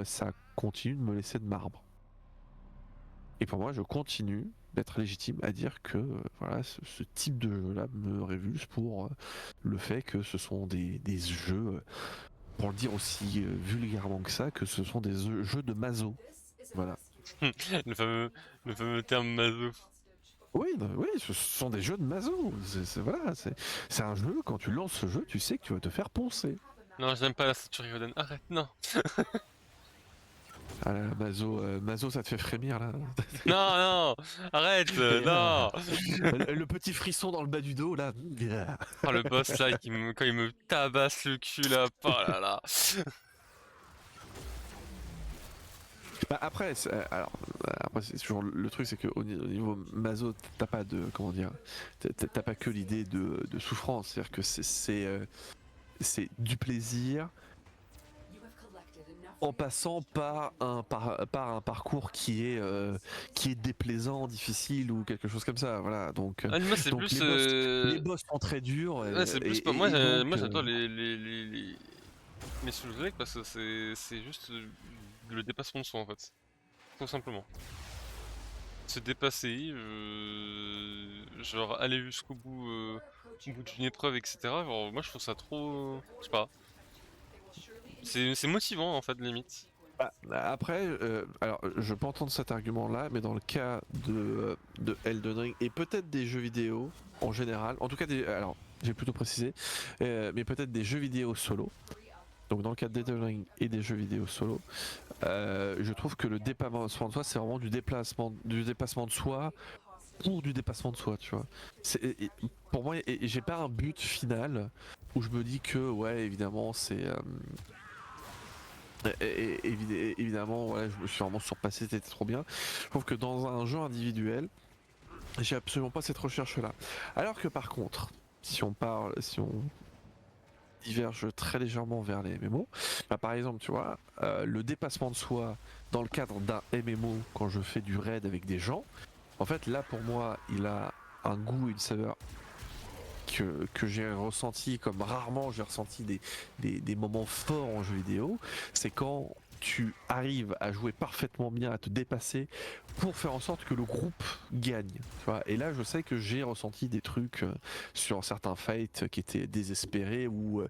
ça continue de me laisser de marbre. Et pour moi, je continue d'être légitime à dire que voilà, ce type de jeu-là me révulse pour le fait que ce sont des jeux, pour le dire aussi vulgairement que ça, que ce sont des jeux de maso. Voilà. le fameux, le fameux terme maso. Oui, oui, ce sont des jeux de maso. Voilà, c'est un jeu, quand tu lances ce jeu, tu sais que tu vas te faire poncer. Non, j'aime pas la ceinture Ryoden. Arrête, non. Ah là, maso, maso, ça te fait frémir là. Non, non, arrête, non. Le petit frisson dans le bas du dos là. Oh, le boss là, quand il me tabasse le cul là, oh là là. Bah après, après c'est toujours le truc, c'est qu'au niveau maso, t'as pas de comment dire, t'as pas que l'idée de souffrance, c'est-à-dire que c'est du plaisir en passant par un parcours qui est déplaisant, difficile ou quelque chose comme ça. Voilà, Ah, moi c'est donc plus, les boss sont très durs ouais, c'est plus pas moi. et donc Moi j'adore les Souls-like parce que c'est juste le dépassement de soi en fait, tout simplement. Se dépasser, genre aller jusqu'au bout, au bout d'une épreuve, etc. Genre, moi je trouve ça trop, je sais pas. C'est motivant en fait limite. bah, après, alors je peux entendre cet argument-là, mais dans le cas de Elden Ring et peut-être des jeux vidéo en général, en tout cas alors j'ai plutôt précisé, mais peut-être des jeux vidéo solo. Donc dans le cas d'Elden Ring et des jeux vidéo solo, je trouve que le dépassement de soi, c'est vraiment du dépassement de soi pour du dépassement de soi, tu vois. Pour moi, j'ai pas un but final où je me dis que ouais, évidemment, c'est évidemment, voilà, je me suis vraiment surpassé, c'était trop bien. Je trouve que dans un jeu individuel, j'ai absolument pas cette recherche-là. Alors que par contre, si on diverge très légèrement vers les MMO, bah par exemple, tu vois, le dépassement de soi dans le cadre d'un MMO, quand je fais du raid avec des gens, en fait, là pour moi, il a un goût et une saveur que j'ai ressenti comme rarement j'ai ressenti des moments forts en jeu vidéo, c'est quand tu arrives à jouer parfaitement bien, à te dépasser pour faire en sorte que le groupe gagne. Tu vois. Et là, je sais que j'ai ressenti des trucs sur certains fights qui étaient désespérés ou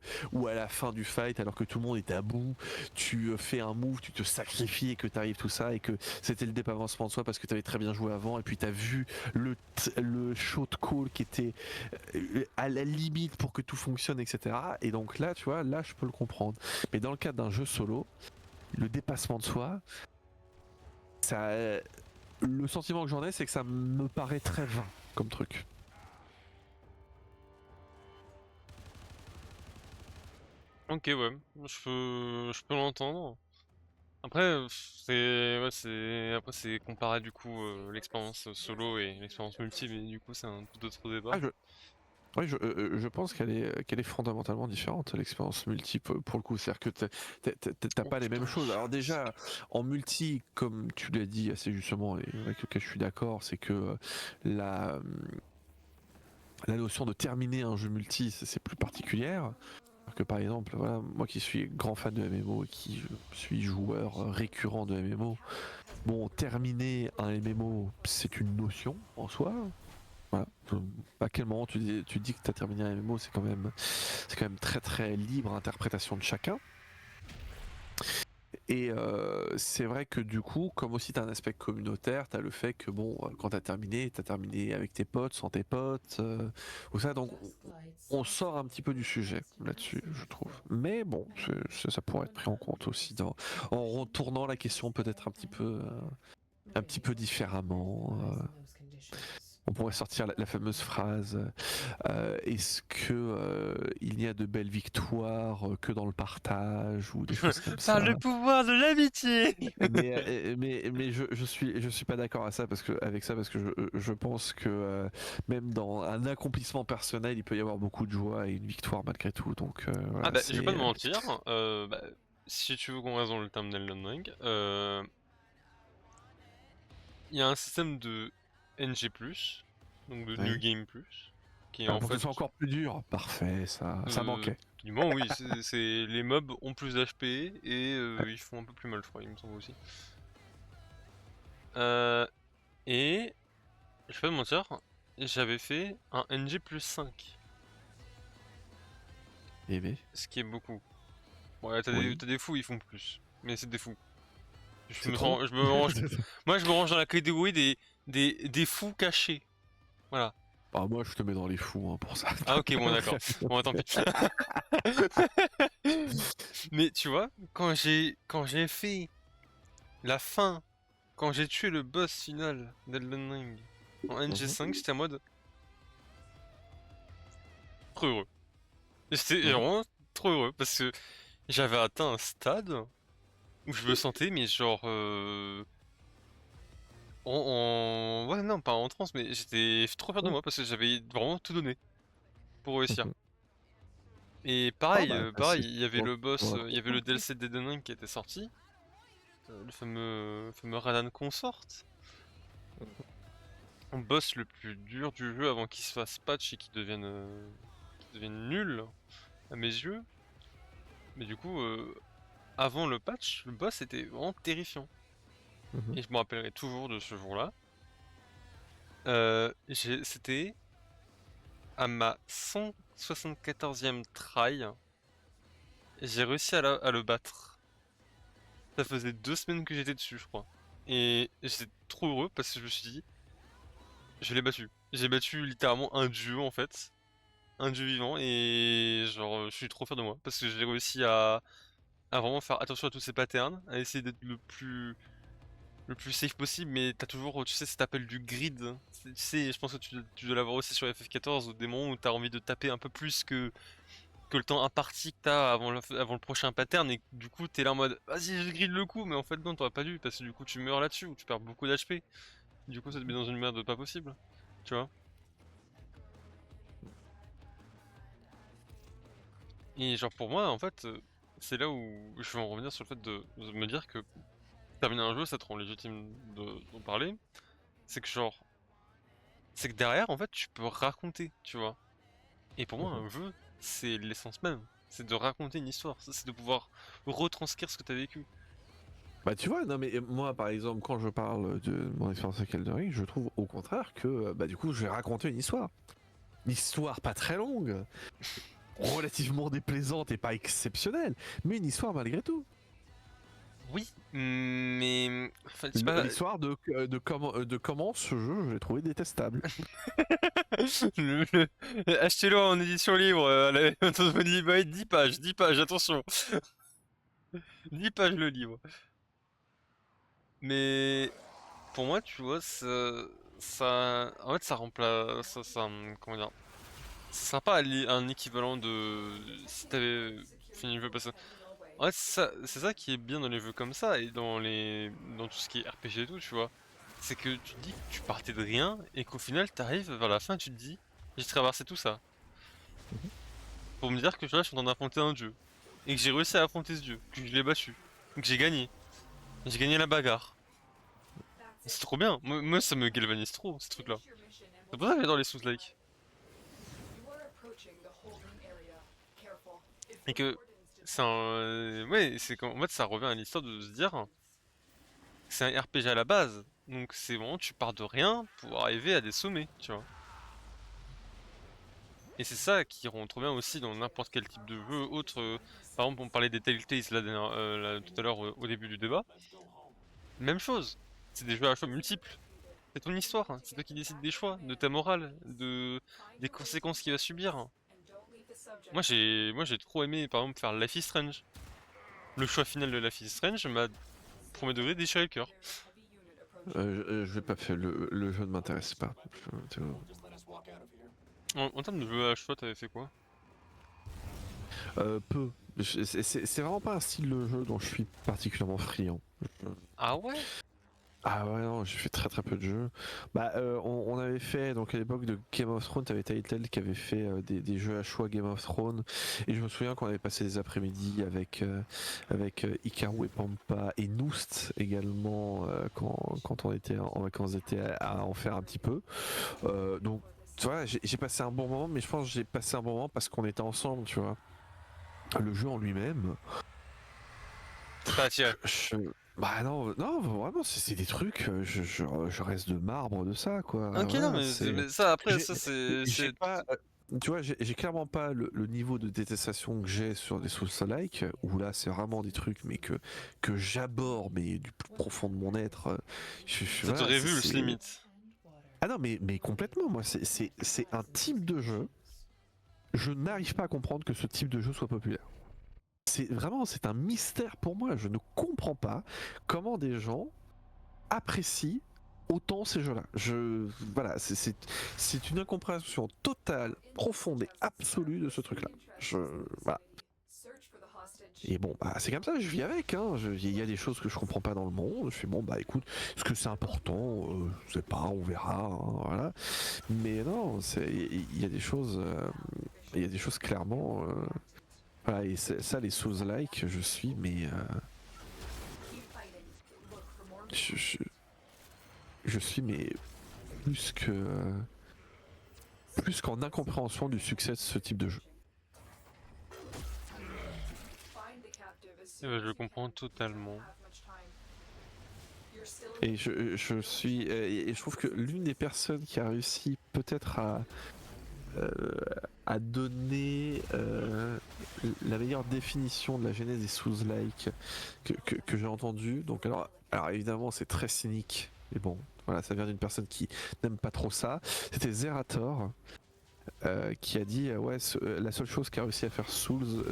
à la fin du fight, alors que tout le monde était à bout, tu fais un move, tu te sacrifies et que tu arrives tout ça et que c'était le dépassement de soi parce que tu avais très bien joué avant et puis tu as vu le shot call qui était à la limite pour que tout fonctionne, etc. Et donc là, tu vois, là, je peux le comprendre. Mais dans le cadre d'un jeu solo, le dépassement de soi, ça, le sentiment que j'en ai, c'est que ça me paraît très vain comme truc. Ok, ouais, je peux l'entendre. Après, c'est, ouais, après c'est comparé du coup l'expérience solo et l'expérience multi, mais du coup c'est un tout autre débat. Ah, oui, je pense qu'elle est fondamentalement différente, l'expérience multi pour le coup. C'est-à-dire que t'as Oh pas les mêmes putain. choses. Alors déjà, en multi, comme tu l'as dit assez justement, et avec lequel je suis d'accord, c'est que la, la notion de terminer un jeu multi, c'est plus particulière. Que par exemple, voilà, moi qui suis grand fan de MMO et qui suis joueur récurrent de MMO, bon, terminer un MMO, c'est une notion en soi. Voilà. À quel moment tu dis que tu as terminé un MMO, c'est quand même très très libre interprétation de chacun. Et c'est vrai que du coup, comme aussi tu as un aspect communautaire, tu as le fait que bon, quand tu as terminé avec tes potes, sans tes potes, ou ça, donc on sort un petit peu du sujet là-dessus, je trouve. Mais bon, ça pourrait être pris en compte aussi en retournant la question peut-être un petit peu différemment. On pourrait sortir la fameuse phrase est-ce que il n'y a de belles victoires que dans le partage ou des choses comme Par ça. le pouvoir de l'amitié. Mais je suis pas d'accord à ça parce que avec ça parce que je pense que même dans un accomplissement personnel il peut y avoir beaucoup de joie et une victoire malgré tout donc Ah voilà bah, je vais pas c'est te mentir, bah, si tu veux qu'on reste dans le terme d'Elden Ring, il y a un système de NG+, donc de New oui. Game+, qui est Ah, en pour que fait, ce soit encore plus dur parfait ça euh, manquait. du moins oui, les mobs ont plus d'HP et Ouais. ils font un peu plus mal, je crois, il me semble aussi. Euh, et, je vais pas te mentir, j'avais fait un NG+5, Eh bien, ce qui est beaucoup. Bon, là, oui t'as des fous, ils font plus, mais c'est des fous. c'est trop. Je me range, moi je me range dans la catégorie des fous cachés. Voilà. Ah, moi je te mets dans les fous hein, pour ça. Ah ok, bon d'accord. Bon, tant pis. Mais tu vois, quand j'ai fait la fin, quand j'ai tué le boss final d'Elden Ring en NG5, Mhm, j'étais en mode trop heureux. Et j'étais mhm, vraiment trop heureux parce que j'avais atteint un stade où je me sentais mais genre ouais non pas en transe mais j'étais trop fier de mhm, moi parce que j'avais vraiment tout donné pour réussir. mhm. Et Ah pareil, bah pareil, il y avait le pour boss, un il y avait le compliment. DLC d'Elden Ring qui était sorti, le fameux Radan Consort, le boss le plus dur du jeu avant qu'il se fasse patch et qu'il devienne nul à mes yeux. Mais du coup, avant le patch, le boss était vraiment terrifiant. Mhm, Et je me rappellerai toujours de ce jour-là. C'était à ma 174e try, j'ai réussi à le battre. Ça faisait 2 semaines que j'étais dessus, je crois. Et j'étais trop heureux parce que je me suis dit, je l'ai battu. J'ai battu littéralement un dieu en fait. Un dieu vivant et genre je suis trop fier de moi parce que j'ai réussi à vraiment faire attention à tous ces patterns, à essayer d'être le plus safe possible, mais t'as toujours, tu sais, cet appel du grid. Tu sais, je pense que tu dois l'avoir aussi sur FF14 ou des moments où t'as envie de taper un peu plus que le temps imparti que t'as avant le prochain pattern et du coup t'es là en mode vas-y je grid le coup mais en fait non t'aurais pas dû parce que du coup tu meurs là-dessus ou tu perds beaucoup d'HP. Du coup ça te met dans une merde pas possible. Tu vois. Et genre pour moi en fait c'est là où je vais en revenir sur le fait de me dire que terminer un jeu ça te rend légitime d'en parler. C'est que genre c'est que derrière en fait tu peux raconter tu vois. Et pour moi mhm. un jeu c'est l'essence même. C'est de raconter une histoire, c'est de pouvoir retranscrire ce que t'as vécu. Bah tu vois, non mais moi par exemple quand je parle de mon expérience avec Elden Ring, je trouve au contraire que bah du coup je vais raconter une histoire. Une histoire pas très longue, relativement déplaisante et pas exceptionnelle, mais une histoire malgré tout. Oui, mais enfin, c'est pas L'histoire de comment ce jeu je l'ai trouvé détestable. achetez-le en édition libre, dans votre livret, 10 pages, attention, 10 pages le livre. Mais pour moi, tu vois, en fait, ça remplace, comment dire, c'est sympa un équivalent de si t'avais fini le jeu parce que en fait, c'est ça qui est bien dans les jeux comme ça et dans tout ce qui est RPG et tout, tu vois. C'est que tu te dis que tu partais de rien et qu'au final, t'arrives vers la fin, tu te dis, j'ai traversé tout ça pour me dire que là, je suis en train d'affronter un dieu et que j'ai réussi à affronter ce dieu, que je l'ai battu, que j'ai gagné la bagarre. C'est trop bien. Moi, ça me galvanise trop, ces trucs-là. C'est pour ça que j'adore les Souls-like. Et que c'est un, ouais, en fait, ça revient à l'histoire de se dire, c'est un RPG à la base. Donc c'est vraiment, tu pars de rien pour arriver à des sommets, tu vois. Et c'est ça qui rend trop bien aussi dans n'importe quel type de jeu autre. Par exemple, on parlait des Telltales là, tout à l'heure au début du débat. Même chose. C'est des jeux à choix multiples. C'est ton histoire, hein. C'est toi qui décides des choix, de ta morale, des conséquences qu'il va subir, hein. Moi j'ai trop aimé par exemple faire Life is Strange. Le choix final de Life is Strange m'a premier degré déchiré le cœur. Je l'ai pas fait, le jeu ne m'intéresse pas. En termes de jeu à choix, t'avais fait quoi? Peu. C'est vraiment pas un style de jeu dont je suis particulièrement friand. Ah ouais? Ah ouais, non, j'ai fait très très peu de jeux. Bah, on avait fait, donc à l'époque de Game of Thrones, t'avais Telltale qui avait fait des jeux à choix Game of Thrones. Et je me souviens qu'on avait passé des après-midi avec Hikaru et Pampa et Noust également quand on était en vacances d'été à en faire un petit peu. Donc, tu vois, j'ai passé un bon moment, mais je pense que j'ai passé un bon moment parce qu'on était ensemble, tu vois. Le jeu en lui-même, T'es pas attiré. je, bah non, non, vraiment, c'est des trucs, je reste de marbre de ça, quoi. Ok, non, Voilà, mais ça après, j'ai ça j'ai c'est. pas, tu vois, j'ai clairement pas le niveau de détestation que j'ai sur des Souls-like, où là, c'est vraiment des trucs, mais que j'aborde, mais du plus profond de mon être. Ça te Voilà, révulse limite. Ah non, mais complètement, moi, c'est un type de jeu, je n'arrive pas à comprendre que ce type de jeu soit populaire. C'est un mystère pour moi. Je ne comprends pas comment des gens apprécient autant ces jeux-là. Voilà, c'est une incompréhension totale, profonde et absolue de ce truc-là. Voilà. Et bon, bah, c'est comme ça, je vis avec. Hein. Il y a des choses que je comprends pas dans le monde. Je fais bon, bah écoute, est-ce que c'est important Je sais pas, on verra. Hein, voilà. Mais non, il y a des choses, il y a des choses clairement. Voilà, et ça, les Souls-like, je suis, mais je, je- je suis, mais plus que plus qu'en incompréhension du succès de ce type de jeu. Eh ben, je comprends totalement. Et je suis, et je trouve que l'une des personnes qui a réussi peut-être euh, à donner la meilleure définition de la genèse des Souls-like que j'ai entendu. Donc alors évidemment c'est très cynique, mais bon, voilà, ça vient d'une personne qui n'aime pas trop ça. C'était Zerator. Qui a dit ouais la seule chose qu'a réussi à faire Souls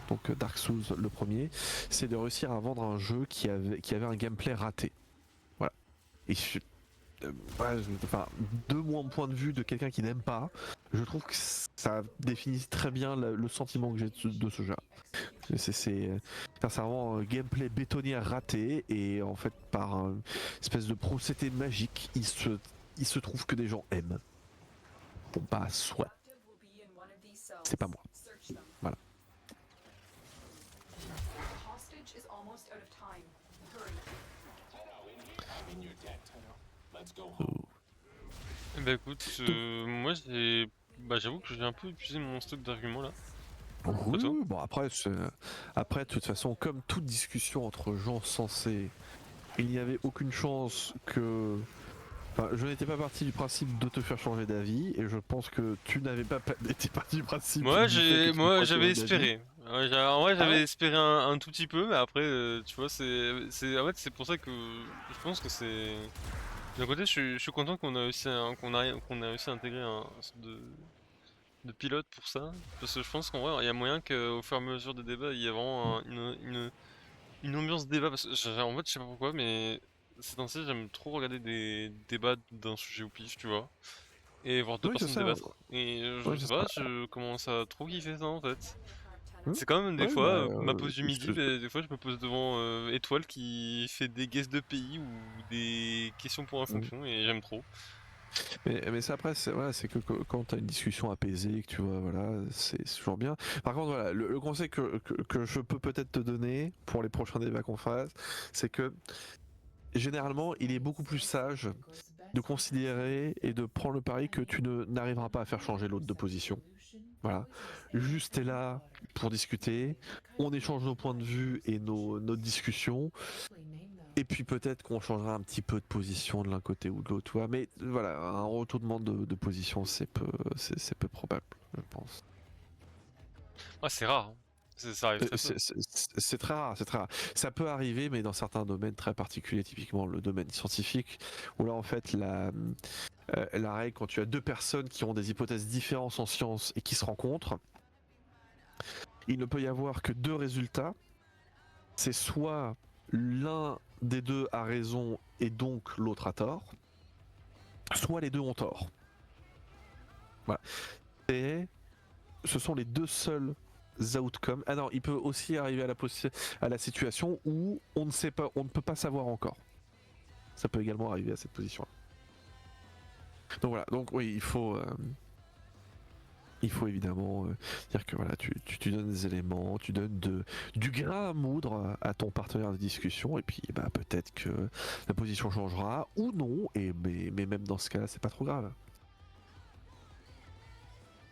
donc Dark Souls le premier, c'est de réussir à vendre un jeu qui avait un gameplay raté. Voilà. Et ouais, enfin, de mon point de vue de quelqu'un qui n'aime pas, je trouve que ça définit très bien le sentiment que j'ai de ce jeu. C'est vraiment un gameplay bétonnier raté et en fait par une espèce de procédé magique, il se trouve que des gens aiment. Bon bah soit, c'est pas moi. Voilà. Eh ben écoute, Donc, moi j'avoue que j'ai un peu épuisé mon stock d'arguments là. Pas toi? oui, bon après de toute façon comme toute discussion entre gens sensés, il n'y avait aucune chance que enfin, je n'étais pas parti du principe de te faire changer d'avis et je pense que tu n'avais pas été parti du principe du fait que tu me Moi feras j'avais changer d'avis. espéré. Ouais, en vrai Ah j'avais ouais. espéré un tout petit peu, mais après tu vois en fait c'est pour ça que je pense que c'est. D'un côté je suis content qu'on a réussi qu'on a réussi à intégrer un sorte de pilote pour ça, parce que je pense qu'en vrai il y a moyen qu'au fur et à mesure des débats il y a vraiment une ambiance débat, parce que en fait je sais pas pourquoi, mais ces temps-ci j'aime trop regarder des débats d'un sujet au pif, tu vois, et voir deux Oui, je personnes sais. débattre. Et je Ouais, je sais sais. pas, je commence à trop kiffer ça en fait. Hmm. C'est quand même des Ouais, fois, bah, ma pause du midi, des fois je me pose devant Étoile qui fait des guesses de pays ou des questions pour un hmm. fonction, et j'aime trop. Mais ça après, voilà, c'est que quand tu as une discussion apaisée, que tu vois, voilà, c'est toujours bien. Par contre, voilà, le conseil que je peux peut-être te donner pour les prochains débats qu'on fasse, c'est que généralement, il est beaucoup plus sage de considérer et de prendre le pari que tu n'arriveras pas à faire changer l'autre de position. Voilà. Juste t'es là pour discuter, on échange nos points de vue et nos discussions, Et puis peut-être qu'on changera un petit peu de position de l'un côté ou de l'autre, tu vois. Mais voilà, un retournement de position, c'est peu probable, je pense. Ouais, c'est rare, hein. Ça arrive très peu. C'est très rare, c'est très rare. Ça peut arriver, mais dans certains domaines très particuliers, typiquement le domaine scientifique, où là en fait la règle, quand tu as deux personnes qui ont des hypothèses différentes en sciences et qui se rencontrent, il ne peut y avoir que deux résultats. C'est soit l'un des deux a raison et donc l'autre a tort, soit les deux ont tort. Voilà. Et ce sont les deux seuls outcomes. Ah non, il peut aussi arriver à la situation où on ne sait pas, on ne peut pas savoir encore. Ça peut également arriver à cette position-là. Donc voilà, donc oui, il faut évidemment dire que voilà, tu donnes des éléments, tu donnes du grain à moudre à ton partenaire de discussion, et puis bah, peut-être que la position changera ou non, mais même dans ce cas-là, c'est pas trop grave.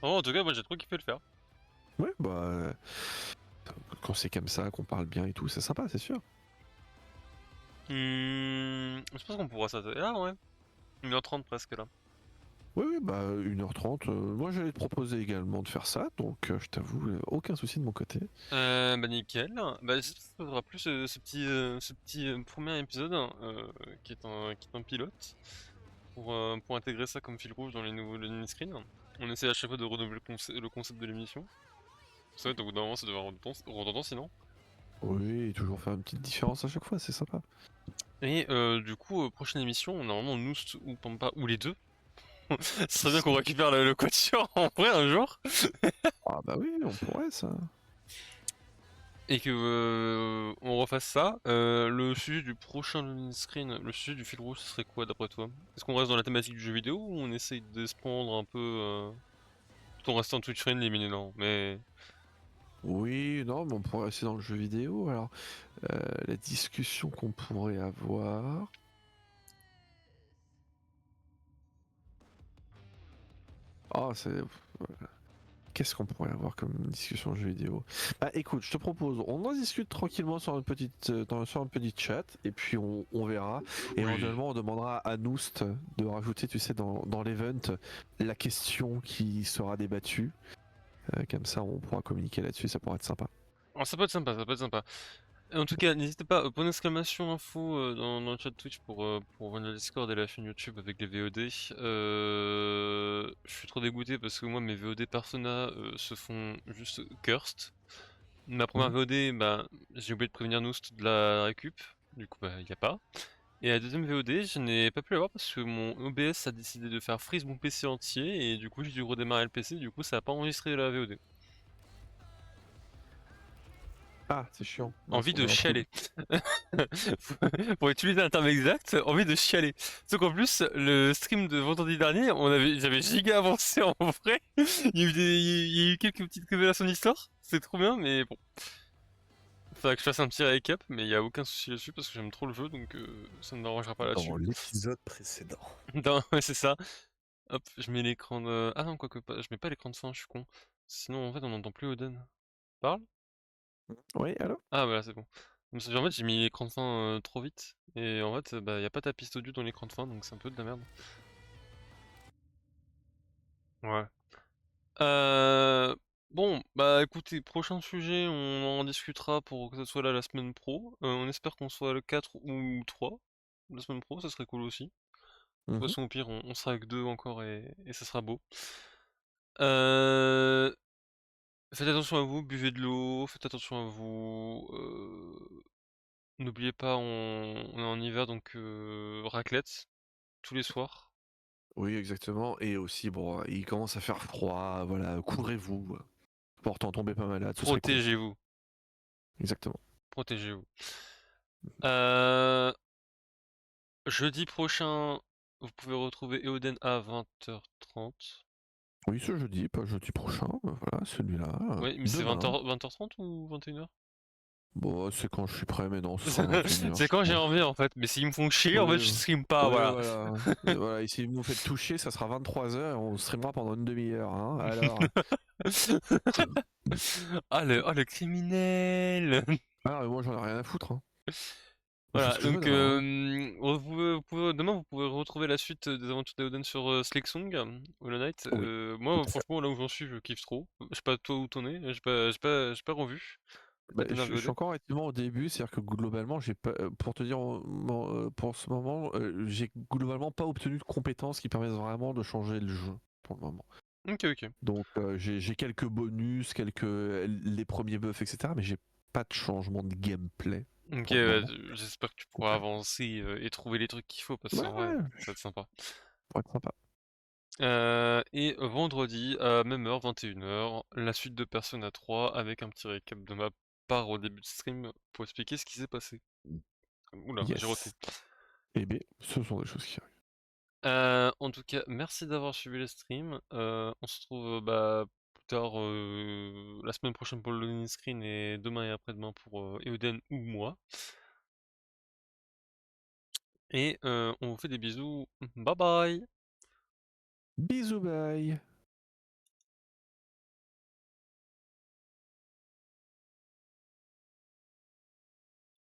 Oh, en tout cas, moi j'ai trop kiffé le faire. Ouais, bah quand c'est comme ça, qu'on parle bien et tout, c'est sympa, c'est sûr. Je pense qu'on pourra s'atteler là, ouais. 1h30 presque là. Oui, oui, bah 1h30. Moi, j'allais te proposer également de faire ça, donc je t'avoue, aucun souci de mon côté. Bah nickel. Bah j'espère que ça fera plus ce petit premier épisode qui est un pilote pour intégrer ça comme fil rouge dans les nouveaux le mini-screen. On essaie à chaque fois de renouveler le concept de l'émission. Ça va être au bout d'un moment ça devient redondant sinon. Oui, et toujours faire une petite différence à chaque fois, c'est sympa. Et du coup, prochaine émission, normalement Noust ou Pampa ou les deux. Ce serait bien qu'on récupère le quatuor en vrai un jour. Ah bah oui, on pourrait ça. Et que on refasse ça. Le sujet du prochain screen, le sujet du fil rouge, ce serait quoi d'après toi? Est-ce qu'on reste dans la thématique du jeu vidéo ou on essaye de se prendre un peu tout en restant Twitch friendly mais non, mais Oui, non, mais on pourrait rester dans le jeu vidéo. Alors, la discussion qu'on pourrait avoir. Ah, qu'est-ce qu'on pourrait avoir comme discussion de jeu vidéo? Bah écoute, je te propose, on en discute tranquillement sur sur un petit chat, et puis on verra. Et oui. éventuellement, on demandera à Noust de rajouter, tu sais, dans l'event, la question qui sera débattue. Comme ça, on pourra communiquer là-dessus, ça pourra être sympa. Alors, ça peut être sympa, ça peut être sympa. En tout cas, n'hésitez pas, point d'exclamation info dans le chat Twitch pour rejoindre le Discord et la chaîne YouTube avec les VOD. Je suis trop dégoûté parce que moi mes VOD Persona se font juste cursed. Ma première Mhm. VOD, bah, j'ai oublié de prévenir Noust de la récup, du coup bah y a pas. Et la deuxième VOD, je n'ai pas pu l'avoir parce que mon OBS a décidé de faire freeze mon PC entier et du coup j'ai dû redémarrer le PC, du coup ça a pas enregistré la VOD. Ah, c'est chiant. Ouais, Envie faut de faire un trou. chialer. Pour utiliser un terme exact, envie de chialer. Sauf qu'en plus, le stream de vendredi dernier, j'avais giga avancé en vrai. Il y a eu il y a eu quelques petites révélations d'histoire. C'est trop bien, mais bon. Faudrait que je fasse un petit récap, mais il y a aucun souci là-dessus parce que j'aime trop le jeu, donc ça ne me dérangera pas Dans là-dessus. l'épisode précédent. Non, ouais, c'est ça. Hop, je mets l'écran de... Ah non, quoique pas, je mets pas l'écran de fin, je suis con. Sinon, en fait, on n'entend plus Oden. Parle? Oui, allô? Ah, voilà, c'est bon. En fait, j'ai mis l'écran de fin trop vite. Et en fait, bah, y a pas ta piste audio dans l'écran de fin, donc c'est un peu de la merde. Ouais. Euh... Bon, bah écoutez, prochain sujet, on en discutera pour que ce soit là la semaine pro. On espère qu'on soit le 4 ou 3 la semaine pro, ça serait cool aussi. De toute Mhm. façon, au pire, on sera avec deux encore et ça sera beau. Euh... Faites attention à vous, buvez de l'eau, faites attention à vous. N'oubliez pas, on est en hiver, donc raclette tous les soirs. Oui, exactement. Et aussi, bon, il commence à faire froid, voilà, couvrez-vous. Important, tombez pas malade, ce serait cool. Protégez-vous, Exactement. protégez-vous. Euh, Jeudi prochain, vous pouvez retrouver Eoden à 20h30. Oui, ce jeudi, pas jeudi prochain, voilà, celui-là. Oui, mais c'est Demain. 20h30 ou 21h? Bon, c'est quand je suis prêt, mais non, ce sera 21h, C'est je quand j'ai pense. envie en fait, mais s'ils me font chier, en fait, Oui, je stream pas, oui, voilà. voilà. Voilà, et si vous nous faites toucher, ça sera 23h et on streamera pendant une demi-heure, hein. Alors. Ah le criminel! Ah, mais moi j'en ai rien à foutre, hein. Je fais Voilà, ce que je veux donc demain, hein. demain vous pouvez retrouver la suite des aventures d'Eoden sur Slicksong, Hollow Knight. Oui, tout Moi à fait. franchement là où j'en suis je kiffe trop. Je sais pas toi où t'en es, j'ai pas revu Bah, la dernière je suis VOD. encore effectivement au début, c'est-à-dire que globalement, j'ai pas, pour te dire, pour ce moment, j'ai globalement pas obtenu de compétences qui permettent vraiment de changer le jeu pour le moment. OK, OK. Donc j'ai quelques bonus, les premiers buffs, etc. Mais j'ai pas de changement de gameplay OK, pour le ouais, moment. j'espère que tu pourras Donc, avancer, et trouver les trucs qu'il faut parce ouais, qu'en vrai, ouais, ça va être sympa. pour être sympa. Et vendredi à même heure, 21h, la suite de Persona 3 avec un petit récap de ma part au début de stream pour expliquer ce qui s'est passé. Oula, j'ai roté. Yes. Eh bien, ce sont des choses qui arrivent. En tout cas, merci d'avoir suivi le stream. On se retrouve bah, plus tard la semaine prochaine pour le loading screen et demain et après-demain pour Eoden ou moi. Et on vous fait des bisous. Bye bye! Bisous, bye.